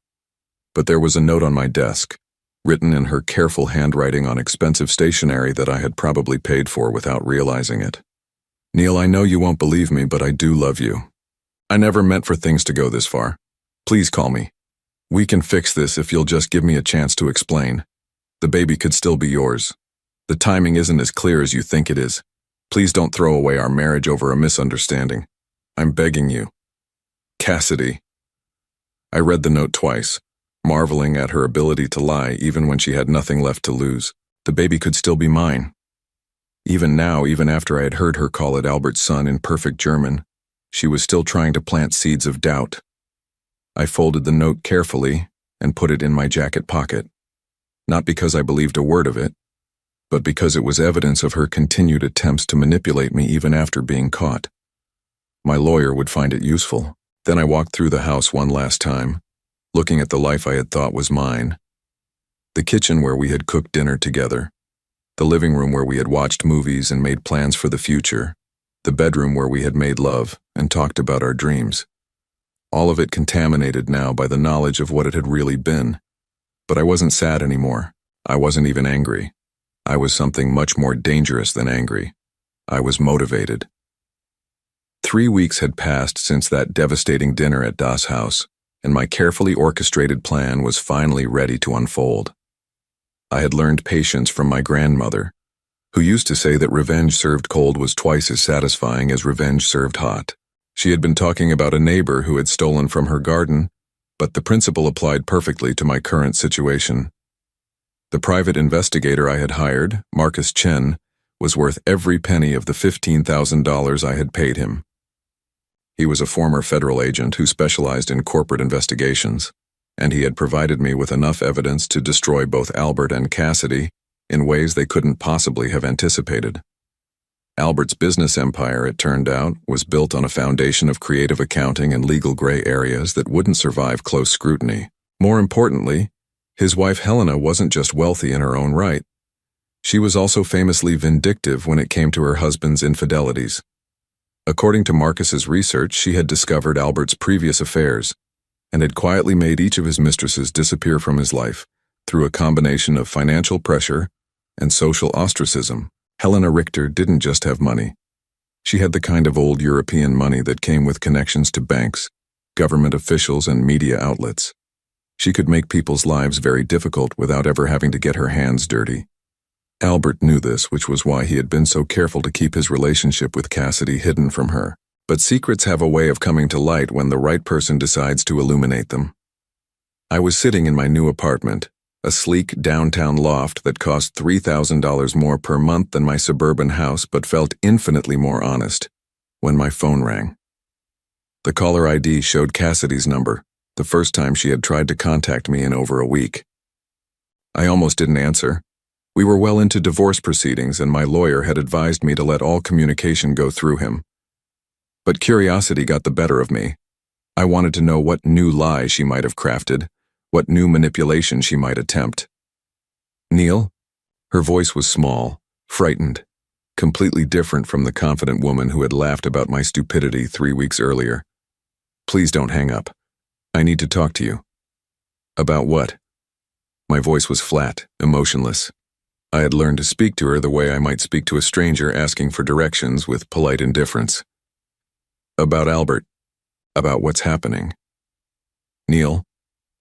But there was a note on my desk, written in her careful handwriting on expensive stationery that I had probably paid for without realizing it. "Neil, I know you won't believe me, but I do love you. I never meant for things to go this far. Please call me. We can fix this if you'll just give me a chance to explain. The baby could still be yours. The timing isn't as clear as you think it is. Please don't throw away our marriage over a misunderstanding. I'm begging you. Cassidy." I read the note twice, marveling at her ability to lie even when she had nothing left to lose. The baby could still be mine. Even now, even after I had heard her call it Albert's son in perfect German, she was still trying to plant seeds of doubt. I folded the note carefully and put it in my jacket pocket, not because I believed a word of it, but because it was evidence of her continued attempts to manipulate me even after being caught. My lawyer would find it useful. Then I walked through the house one last time, looking at the life I had thought was mine. The kitchen where we had cooked dinner together, the living room where we had watched movies and made plans for the future, the bedroom where we had made love and talked about our dreams. All of it contaminated now by the knowledge of what it had really been. But I wasn't sad anymore. I wasn't even angry. I was something much more dangerous than angry. I was motivated. 3 weeks had passed since that devastating dinner at Das house, and my carefully orchestrated plan was finally ready to unfold. I had learned patience from my grandmother, who used to say that revenge served cold was twice as satisfying as revenge served hot. She had been talking about a neighbor who had stolen from her garden, but the principle applied perfectly to my current situation. The private investigator I had hired, Marcus Chen, was worth every penny of the $15,000 I had paid him. He was a former federal agent who specialized in corporate investigations, and he had provided me with enough evidence to destroy both Albert and Cassidy in ways they couldn't possibly have anticipated. Albert's business empire, it turned out, was built on a foundation of creative accounting and legal gray areas that wouldn't survive close scrutiny. More importantly, his wife Helena wasn't just wealthy in her own right. She was also famously vindictive when it came to her husband's infidelities. According to Marcus's research, she had discovered Albert's previous affairs and had quietly made each of his mistresses disappear from his life through a combination of financial pressure and social ostracism. Helena Richter didn't just have money. She had the kind of old European money that came with connections to banks, government officials, and media outlets. She could make people's lives very difficult without ever having to get her hands dirty. Albert knew this, which was why he had been so careful to keep his relationship with Cassidy hidden from her. But secrets have a way of coming to light when the right person decides to illuminate them. I was sitting in my new apartment, a sleek downtown loft that cost $3,000 more per month than my suburban house but felt infinitely more honest, when my phone rang. The caller ID showed Cassidy's number, the first time she had tried to contact me in over a week. I almost didn't answer. We were well into divorce proceedings and my lawyer had advised me to let all communication go through him. But curiosity got the better of me. I wanted to know what new lie she might have crafted, what new manipulation she might attempt. Neil? Her voice was small, frightened, completely different from the confident woman who had laughed about my stupidity 3 weeks earlier. Please don't hang up. I need to talk to you. About what? My voice was flat, emotionless. I had learned to speak to her the way I might speak to a stranger asking for directions with polite indifference. About Albert. About what's happening. Neil,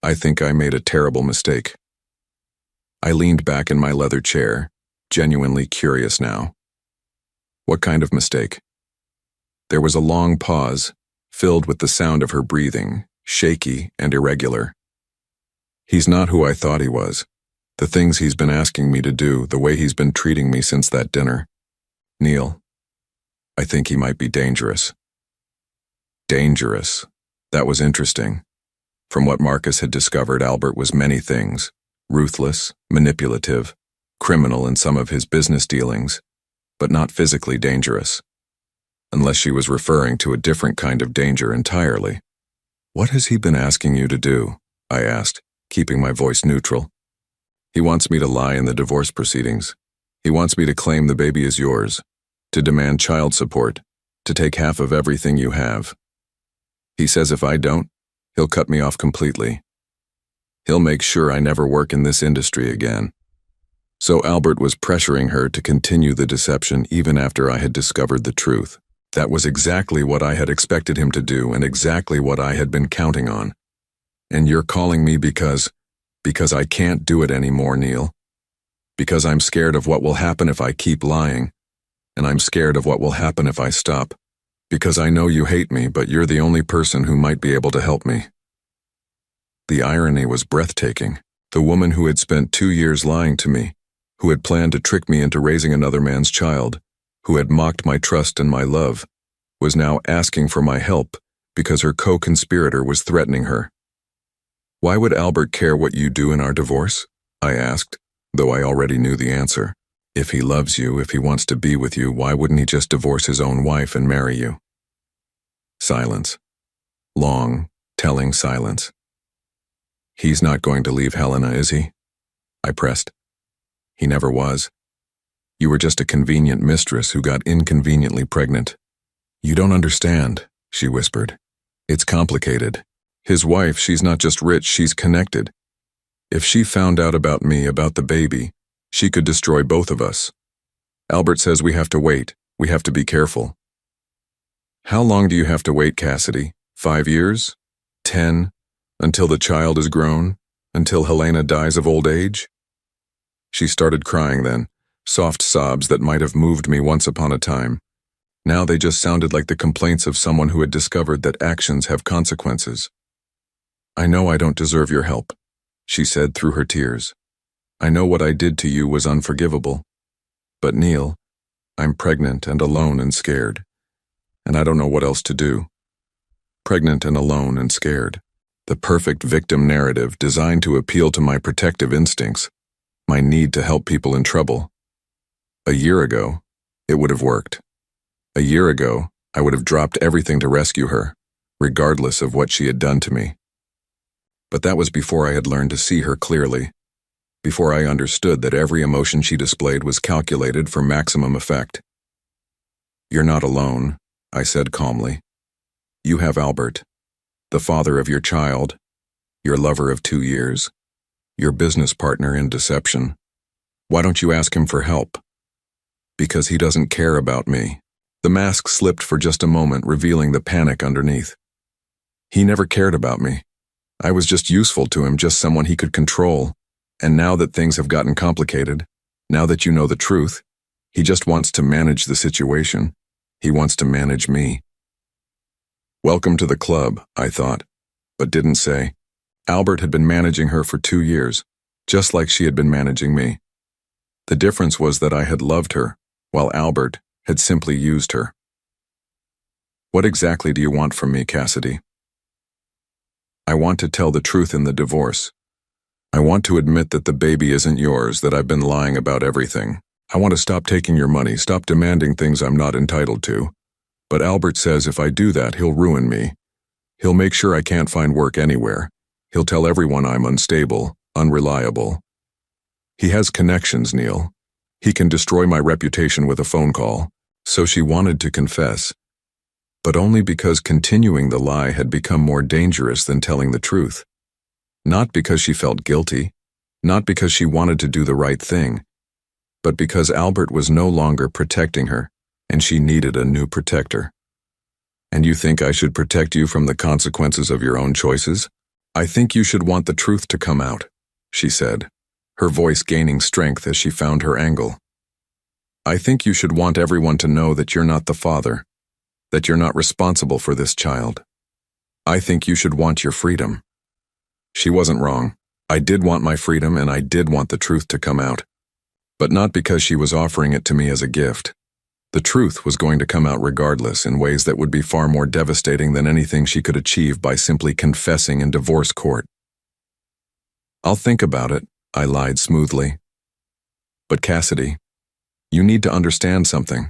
I think I made a terrible mistake. I leaned back in my leather chair, genuinely curious now. What kind of mistake? There was a long pause, filled with the sound of her breathing, shaky and irregular. He's not who I thought he was. The things he's been asking me to do, the way he's been treating me since that dinner. Neil, I think he might be dangerous. Dangerous. That was interesting. From what Marcus had discovered, Albert was many things: ruthless, manipulative, criminal in some of his business dealings, but not physically dangerous. Unless she was referring to a different kind of danger entirely. What has he been asking you to do? I asked, keeping my voice neutral. He wants me to lie in the divorce proceedings. He wants me to claim the baby is yours, to demand child support, to take half of everything you have. He says if I don't, he'll cut me off completely. He'll make sure I never work in this industry again. So Albert was pressuring her to continue the deception even after I had discovered the truth. That was exactly what I had expected him to do and exactly what I had been counting on. And you're calling me because I can't do it anymore, Neil. Because I'm scared of what will happen if I keep lying. And I'm scared of what will happen if I stop. Because I know you hate me, but you're the only person who might be able to help me. The irony was breathtaking. The woman who had spent 2 years lying to me, who had planned to trick me into raising another man's child, who had mocked my trust and my love, was now asking for my help because her co-conspirator was threatening her. Why would Albert care what you do in our divorce? I asked, though I already knew the answer. If he loves you, if he wants to be with you, why wouldn't he just divorce his own wife and marry you? Silence. Long, telling silence. He's not going to leave Helena, is he? I pressed. He never was. You were just a convenient mistress who got inconveniently pregnant. You don't understand, she whispered. It's complicated. His wife, she's not just rich, she's connected. If she found out about me, about the baby, she could destroy both of us. Albert says we have to wait. We have to be careful. How long do you have to wait, Cassidy? 5 years? 10? Until the child is grown? Until Helena dies of old age? She started crying then, soft sobs that might have moved me once upon a time. Now they just sounded like the complaints of someone who had discovered that actions have consequences. I know I don't deserve your help, she said through her tears. I know what I did to you was unforgivable. But Neil, I'm pregnant and alone and scared. And I don't know what else to do. Pregnant and alone and scared. The perfect victim narrative designed to appeal to my protective instincts, my need to help people in trouble. A year ago, it would have worked. A year ago, I would have dropped everything to rescue her, regardless of what she had done to me. But that was before I had learned to see her clearly, before I understood that every emotion she displayed was calculated for maximum effect. You're not alone, I said calmly. You have Albert, the father of your child, your lover of 2 years, your business partner in deception. Why don't you ask him for help? Because he doesn't care about me. The mask slipped for just a moment, revealing the panic underneath. He never cared about me. I was just useful to him, just someone he could control. And now that things have gotten complicated, now that you know the truth, he just wants to manage the situation. He wants to manage me. Welcome to the club, I thought, but didn't say. Albert had been managing her for 2 years, just like she had been managing me. The difference was that I had loved her, while Albert had simply used her. What exactly do you want from me, Cassidy? I want to tell the truth in the divorce. I want to admit that the baby isn't yours, that I've been lying about everything. I want to stop taking your money, stop demanding things I'm not entitled to. But Albert says if I do that, he'll ruin me. He'll make sure I can't find work anywhere. He'll tell everyone I'm unstable, unreliable. He has connections, Neil. He can destroy my reputation with a phone call. So she wanted to confess, but only because continuing the lie had become more dangerous than telling the truth. Not because she felt guilty, not because she wanted to do the right thing, but because Albert was no longer protecting her, and she needed a new protector. And you think I should protect you from the consequences of your own choices? I think you should want the truth to come out, she said, her voice gaining strength as she found her angle. I think you should want everyone to know that you're not the father, that you're not responsible for this child. I think you should want your freedom. She wasn't wrong. I did want my freedom and I did want the truth to come out. But not because she was offering it to me as a gift. The truth was going to come out regardless in ways that would be far more devastating than anything she could achieve by simply confessing in divorce court. I'll think about it, I lied smoothly. But Cassidy, you need to understand something.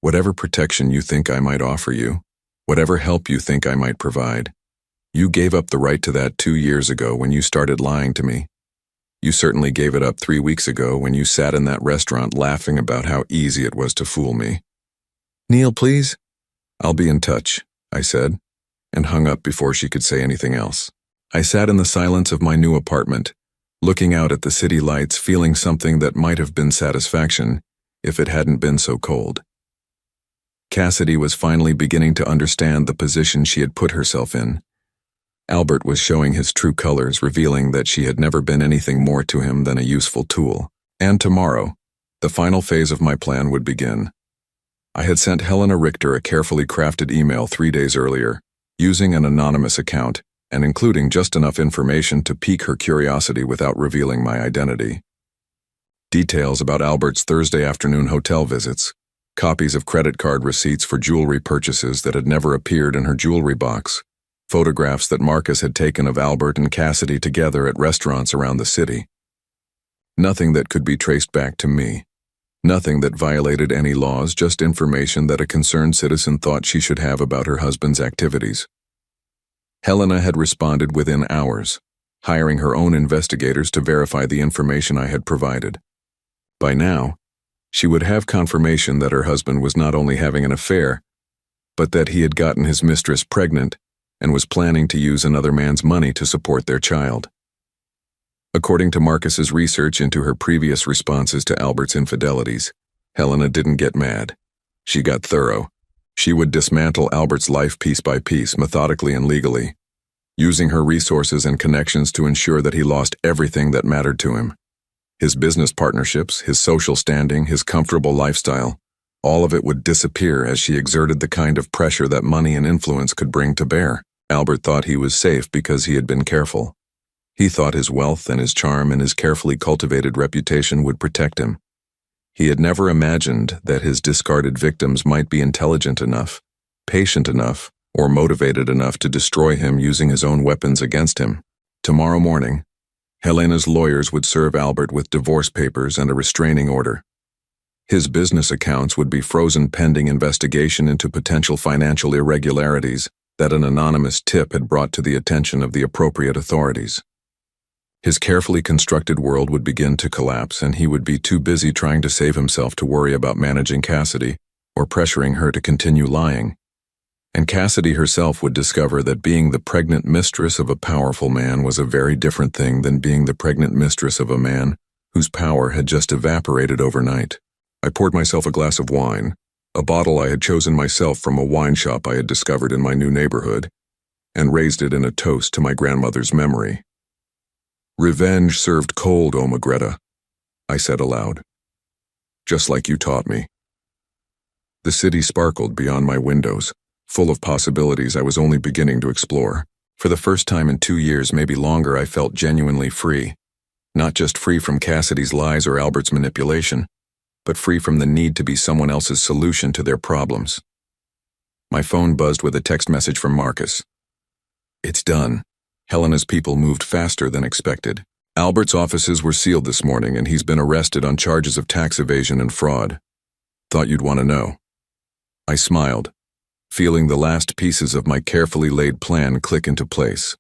Whatever protection you think I might offer you, whatever help you think I might provide, you gave up the right to that 2 years ago when you started lying to me. You certainly gave it up 3 weeks ago when you sat in that restaurant laughing about how easy it was to fool me. Neil, please? I'll be in touch, I said, and hung up before she could say anything else. I sat in the silence of my new apartment, looking out at the city lights, feeling something that might have been satisfaction if it hadn't been so cold. Cassidy was finally beginning to understand the position she had put herself in. Albert was showing his true colors, revealing that she had never been anything more to him than a useful tool. And tomorrow, the final phase of my plan would begin. I had sent Helena Richter a carefully crafted email 3 days earlier, using an anonymous account and including just enough information to pique her curiosity without revealing my identity. Details about Albert's Thursday afternoon hotel visits, copies of credit card receipts for jewelry purchases that had never appeared in her jewelry box, photographs that Marcus had taken of Albert and Cassidy together at restaurants around the city. Nothing that could be traced back to me. Nothing that violated any laws, just information that a concerned citizen thought she should have about her husband's activities. Helena had responded within hours, hiring her own investigators to verify the information I had provided. By now, she would have confirmation that her husband was not only having an affair, but that he had gotten his mistress pregnant and was planning to use another man's money to support their child. According to Marcus's research into her previous responses to Albert's infidelities, Helena didn't get mad. She got thorough. She would dismantle Albert's life piece by piece, methodically and legally, using her resources and connections to ensure that he lost everything that mattered to him. His business partnerships, his social standing, his comfortable lifestyle, all of it would disappear as she exerted the kind of pressure that money and influence could bring to bear. Albert thought he was safe because he had been careful. He thought his wealth and his charm and his carefully cultivated reputation would protect him. He had never imagined that his discarded victims might be intelligent enough, patient enough, or motivated enough to destroy him using his own weapons against him. Tomorrow morning, Helena's lawyers would serve Albert with divorce papers and a restraining order. His business accounts would be frozen pending investigation into potential financial irregularities that an anonymous tip had brought to the attention of the appropriate authorities. His carefully constructed world would begin to collapse, and he would be too busy trying to save himself to worry about managing Cassidy or pressuring her to continue lying. And Cassidy herself would discover that being the pregnant mistress of a powerful man was a very different thing than being the pregnant mistress of a man whose power had just evaporated overnight. I poured myself a glass of wine, a bottle I had chosen myself from a wine shop I had discovered in my new neighborhood, and raised it in a toast to my grandmother's memory. "Revenge served cold, O Magretta," I said aloud. "Just like you taught me." The city sparkled beyond my windows, full of possibilities I was only beginning to explore. For the first time in 2 years, maybe longer, I felt genuinely free. Not just free from Cassidy's lies or Albert's manipulation, but free from the need to be someone else's solution to their problems. My phone buzzed with a text message from Marcus. "It's done. Helena's people moved faster than expected. Albert's offices were sealed this morning, and he's been arrested on charges of tax evasion and fraud. Thought you'd want to know." I smiled, feeling the last pieces of my carefully laid plan click into place.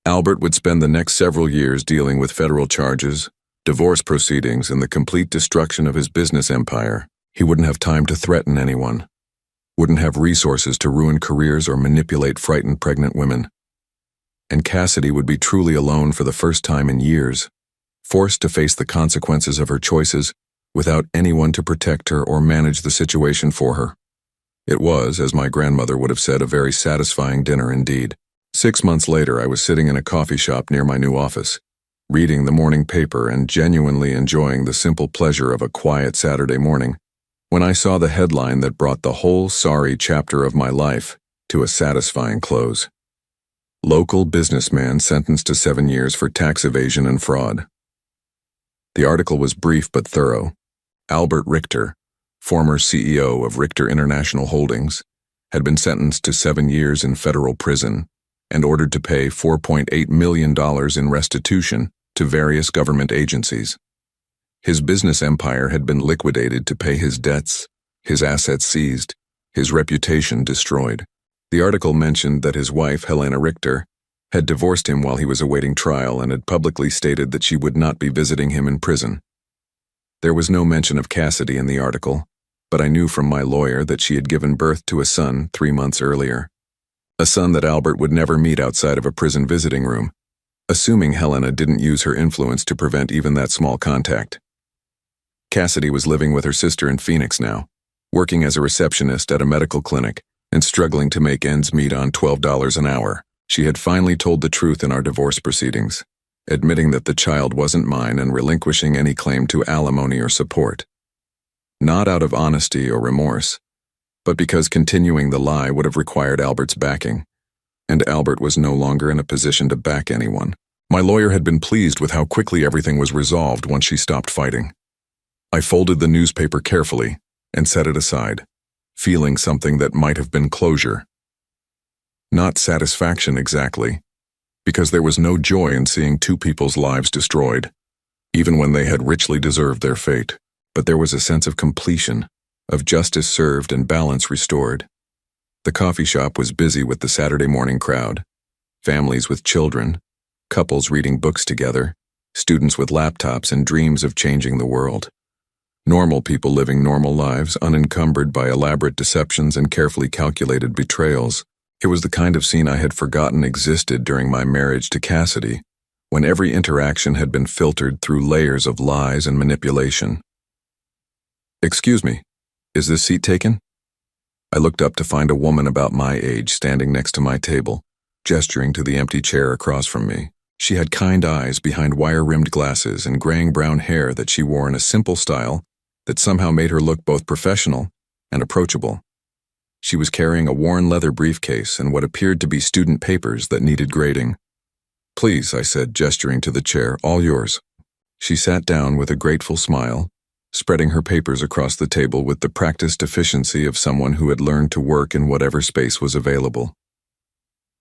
Albert would spend the next several years dealing with federal charges, divorce proceedings, and the complete destruction of his business empire. He wouldn't have time to threaten anyone, wouldn't have resources to ruin careers or manipulate frightened pregnant women. And Cassidy would be truly alone for the first time in years, forced to face the consequences of her choices without anyone to protect her or manage the situation for her. It was, as my grandmother would have said, a very satisfying dinner indeed. 6 months later, I was sitting in a coffee shop near my new office, reading the morning paper and genuinely enjoying the simple pleasure of a quiet Saturday morning, when I saw the headline that brought the whole sorry chapter of my life to a satisfying close. Local businessman sentenced to 7 years for tax evasion and fraud. The article was brief but thorough. Albert Richter, former CEO of Richter International Holdings, had been sentenced to 7 years in federal prison and ordered to pay $4.8 million in restitution to various government agencies. His business empire had been liquidated to pay his debts, his assets seized, his reputation destroyed. The article mentioned that his wife, Helena Richter, had divorced him while he was awaiting trial and had publicly stated that she would not be visiting him in prison. There was no mention of Cassidy in the article, but I knew from my lawyer that she had given birth to a son 3 months earlier. A son that Albert would never meet outside of a prison visiting room, assuming Helena didn't use her influence to prevent even that small contact. Cassidy was living with her sister in Phoenix now, working as a receptionist at a medical clinic and struggling to make ends meet on $12 an hour. She had finally told the truth in our divorce proceedings, admitting that the child wasn't mine and relinquishing any claim to alimony or support. Not out of honesty or remorse, but because continuing the lie would have required Albert's backing, and Albert was no longer in a position to back anyone. My lawyer had been pleased with how quickly everything was resolved once she stopped fighting. I folded the newspaper carefully and set it aside, feeling something that might have been closure. Not satisfaction exactly, because there was no joy in seeing 2 people's lives destroyed, even when they had richly deserved their fate. But there was a sense of completion, of justice served and balance restored. The coffee shop was busy with the Saturday morning crowd, families with children, couples reading books together, students with laptops and dreams of changing the world. Normal people living normal lives, unencumbered by elaborate deceptions and carefully calculated betrayals. It was the kind of scene I had forgotten existed during my marriage to Cassidy, when every interaction had been filtered through layers of lies and manipulation. "Excuse me, is this seat taken?" I looked up to find a woman about my age standing next to my table, gesturing to the empty chair across from me. She had kind eyes behind wire-rimmed glasses and graying brown hair that she wore in a simple style that somehow made her look both professional and approachable. She was carrying a worn leather briefcase and what appeared to be student papers that needed grading. "Please," I said, gesturing to the chair, "all yours." She sat down with a grateful smile, spreading her papers across the table with the practiced efficiency of someone who had learned to work in whatever space was available.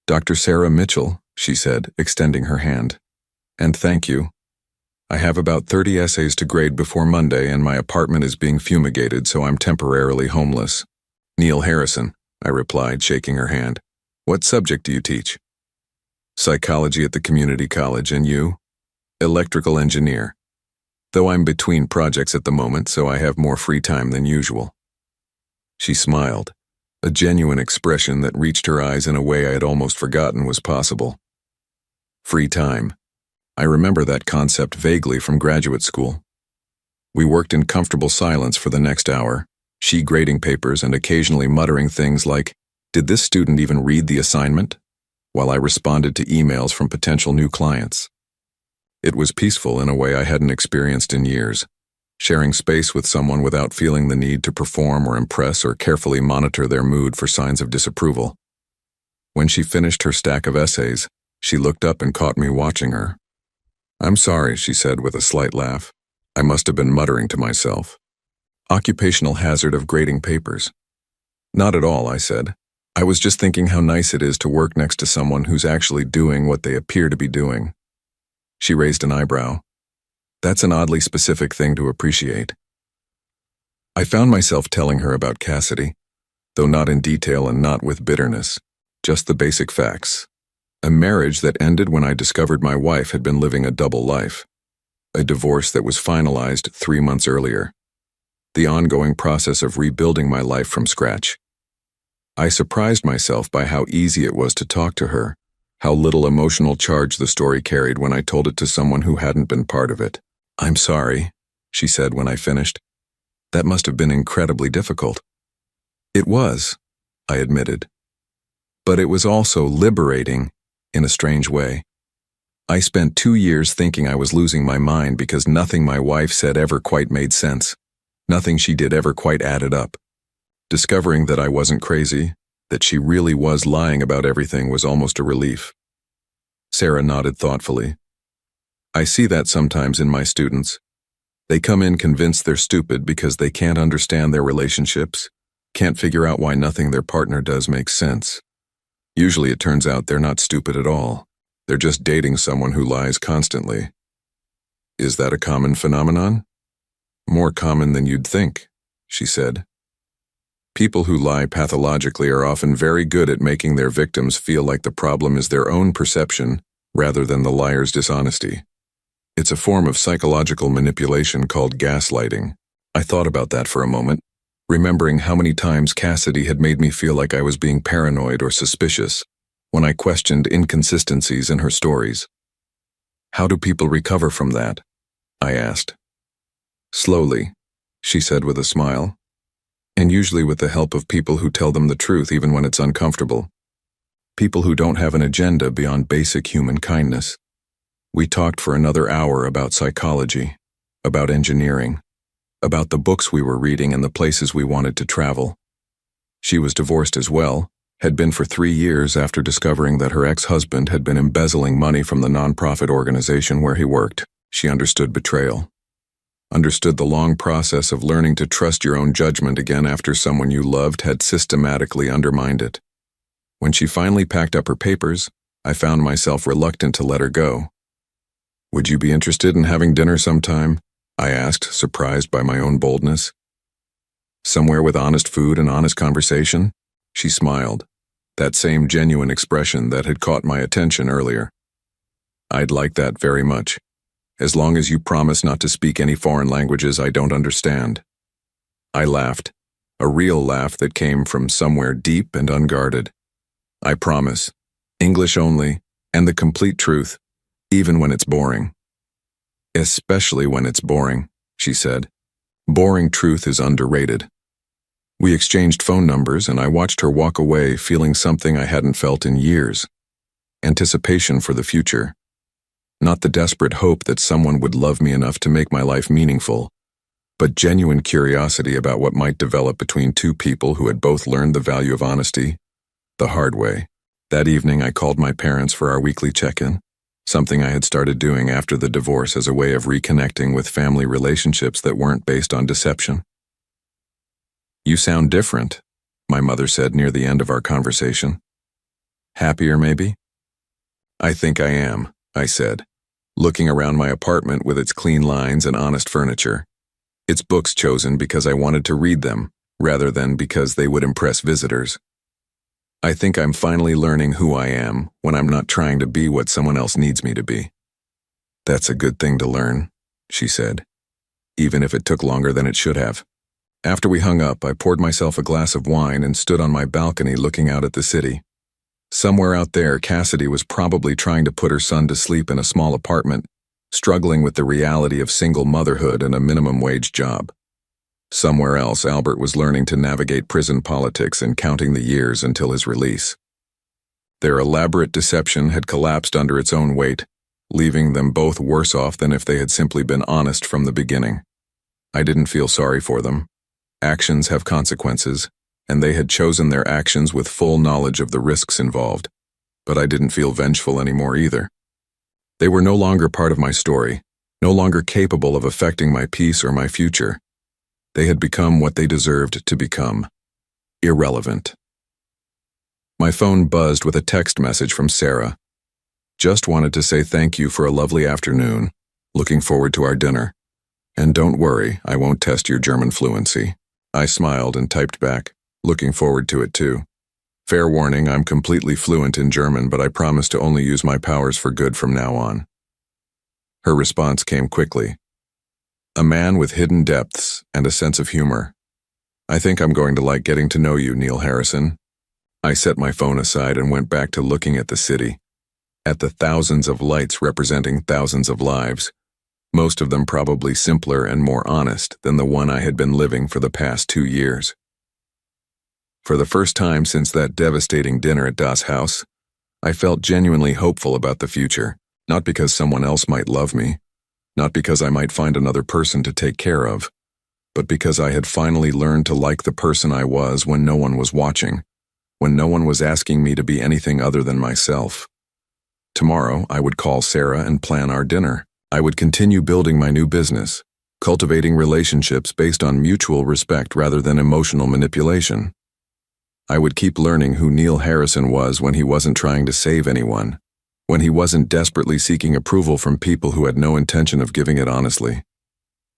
"Dr. Sarah Mitchell," she said, extending her hand. "And thank you. I have about 30 essays to grade before Monday and my apartment is being fumigated, so I'm temporarily homeless." "Neil Harrison," I replied, shaking her hand. "What subject do you teach?" "Psychology at the community college, and you?" "Electrical engineer. Though I'm between projects at the moment, so I have more free time than usual." She smiled, a genuine expression that reached her eyes in a way I had almost forgotten was possible. Free time. I remember that concept vaguely from graduate school. We worked in comfortable silence for the next hour, she grading papers and occasionally muttering things like, "Did this student even read the assignment?" while I responded to emails from potential new clients. It was peaceful in a way I hadn't experienced in years, sharing space with someone without feeling the need to perform or impress or carefully monitor their mood for signs of disapproval. When she finished her stack of essays, she looked up and caught me watching her. "I'm sorry," she said with a slight laugh. I must have been muttering to myself. "Occupational hazard of grading papers." "Not at all," I said. "I was just thinking how nice it is to work next to someone who's actually doing what they appear to be doing." She raised an eyebrow. "That's an oddly specific thing to appreciate." I found myself telling her about Cassidy, though not in detail and not with bitterness, just the basic facts. A marriage that ended when I discovered my wife had been living a double life. A divorce that was finalized 3 months earlier. The ongoing process of rebuilding my life from scratch. I surprised myself by how easy it was to talk to her, how little emotional charge the story carried when I told it to someone who hadn't been part of it. "I'm sorry," she said when I finished. "That must have been incredibly difficult." "It was," I admitted. "But it was also liberating, in a strange way. I spent 2 years thinking I was losing my mind because nothing my wife said ever quite made sense. Nothing she did ever quite added up. Discovering that I wasn't crazy, that she really was lying about everything, was almost a relief." Sarah nodded thoughtfully. "I see that sometimes in my students. They come in convinced they're stupid because they can't understand their relationships, can't figure out why nothing their partner does makes sense. Usually it turns out they're not stupid at all. They're just dating someone who lies constantly." "Is that a common phenomenon?" "More common than you'd think," she said. "People who lie pathologically are often very good at making their victims feel like the problem is their own perception rather than the liar's dishonesty. It's a form of psychological manipulation called gaslighting." I thought about that for a moment, remembering how many times Cassidy had made me feel like I was being paranoid or suspicious when I questioned inconsistencies in her stories. "How do people recover from that?" I asked. "Slowly," she said with a smile. "And usually with the help of people who tell them the truth even when it's uncomfortable. People who don't have an agenda beyond basic human kindness." We talked for another hour about psychology, about engineering, about the books we were reading and the places we wanted to travel. She was divorced as well, had been for 3 years after discovering that her ex-husband had been embezzling money from the nonprofit organization where he worked. She understood betrayal. Understood the long process of learning to trust your own judgment again after someone you loved had systematically undermined it. When she finally packed up her papers, I found myself reluctant to let her go. "Would you be interested in having dinner sometime?" I asked, surprised by my own boldness. "Somewhere with honest food and honest conversation?" She smiled. that same genuine expression that had caught my attention earlier. I'd like that very much, as long as you promise not to speak any foreign languages I don't understand. I laughed, a real laugh that came from somewhere deep and unguarded. I promise, English only, and the complete truth, even when it's boring. Especially when it's boring, she said. Boring truth is underrated. We exchanged phone numbers, and I watched her walk away feeling something I hadn't felt in years. Anticipation for the future. Not the desperate hope that someone would love me enough to make my life meaningful, but genuine curiosity about what might develop between two people who had both learned the value of honesty the hard way. That evening, I called my parents for our weekly check-in, something I had started doing after the divorce as a way of reconnecting with family relationships that weren't based on deception. "You sound different," my mother said near the end of our conversation. "Happier, maybe?" "I think I am," I said, looking around my apartment with its clean lines and honest furniture. Its books chosen because I wanted to read them, rather than because they would impress visitors. I think I'm finally learning who I am when I'm not trying to be what someone else needs me to be. "That's a good thing to learn," she said, even if it took longer than it should have. After we hung up, I poured myself a glass of wine and stood on my balcony looking out at the city. Somewhere out there, Cassidy was probably trying to put her son to sleep in a small apartment, struggling with the reality of single motherhood and a minimum wage job. Somewhere else, Albert was learning to navigate prison politics and counting the years until his release. Their elaborate deception had collapsed under its own weight, leaving them both worse off than if they had simply been honest from the beginning. I didn't feel sorry for them. Actions have consequences, and they had chosen their actions with full knowledge of the risks involved, but I didn't feel vengeful anymore either. They were no longer part of my story, no longer capable of affecting my peace or my future. They had become what they deserved to become: irrelevant. My phone buzzed with a text message from Sarah. "Just wanted to say thank you for a lovely afternoon. Looking forward to our dinner. And don't worry, I won't test your German fluency." I smiled and typed back, "Looking forward to it too. Fair warning, I'm completely fluent in German, but I promise to only use my powers for good from now on." Her response came quickly. "A man with hidden depths and a sense of humor. I think I'm going to like getting to know you, Neil Harrison." I set my phone aside and went back to looking at the city, at the thousands of lights representing thousands of lives, most of them probably simpler and more honest than the one I had been living for the past 2 years. For the first time since that devastating dinner at Das Haus, I felt genuinely hopeful about the future, not because someone else might love me, not because I might find another person to take care of, but because I had finally learned to like the person I was when no one was watching, when no one was asking me to be anything other than myself. Tomorrow, I would call Sarah and plan our dinner. I would continue building my new business, cultivating relationships based on mutual respect rather than emotional manipulation. I would keep learning who Neil Harrison was when he wasn't trying to save anyone, when he wasn't desperately seeking approval from people who had no intention of giving it honestly.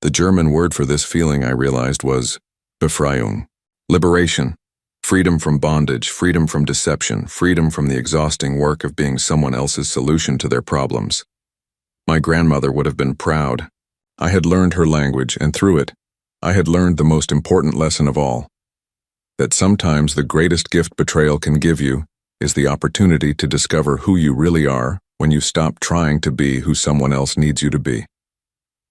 The German word for this feeling, I realized, was Befreiung, liberation, freedom from bondage, freedom from deception, freedom from the exhausting work of being someone else's solution to their problems. My grandmother would have been proud. I had learned her language, and through it, I had learned the most important lesson of all: that sometimes the greatest gift betrayal can give you is the opportunity to discover who you really are when you stop trying to be who someone else needs you to be.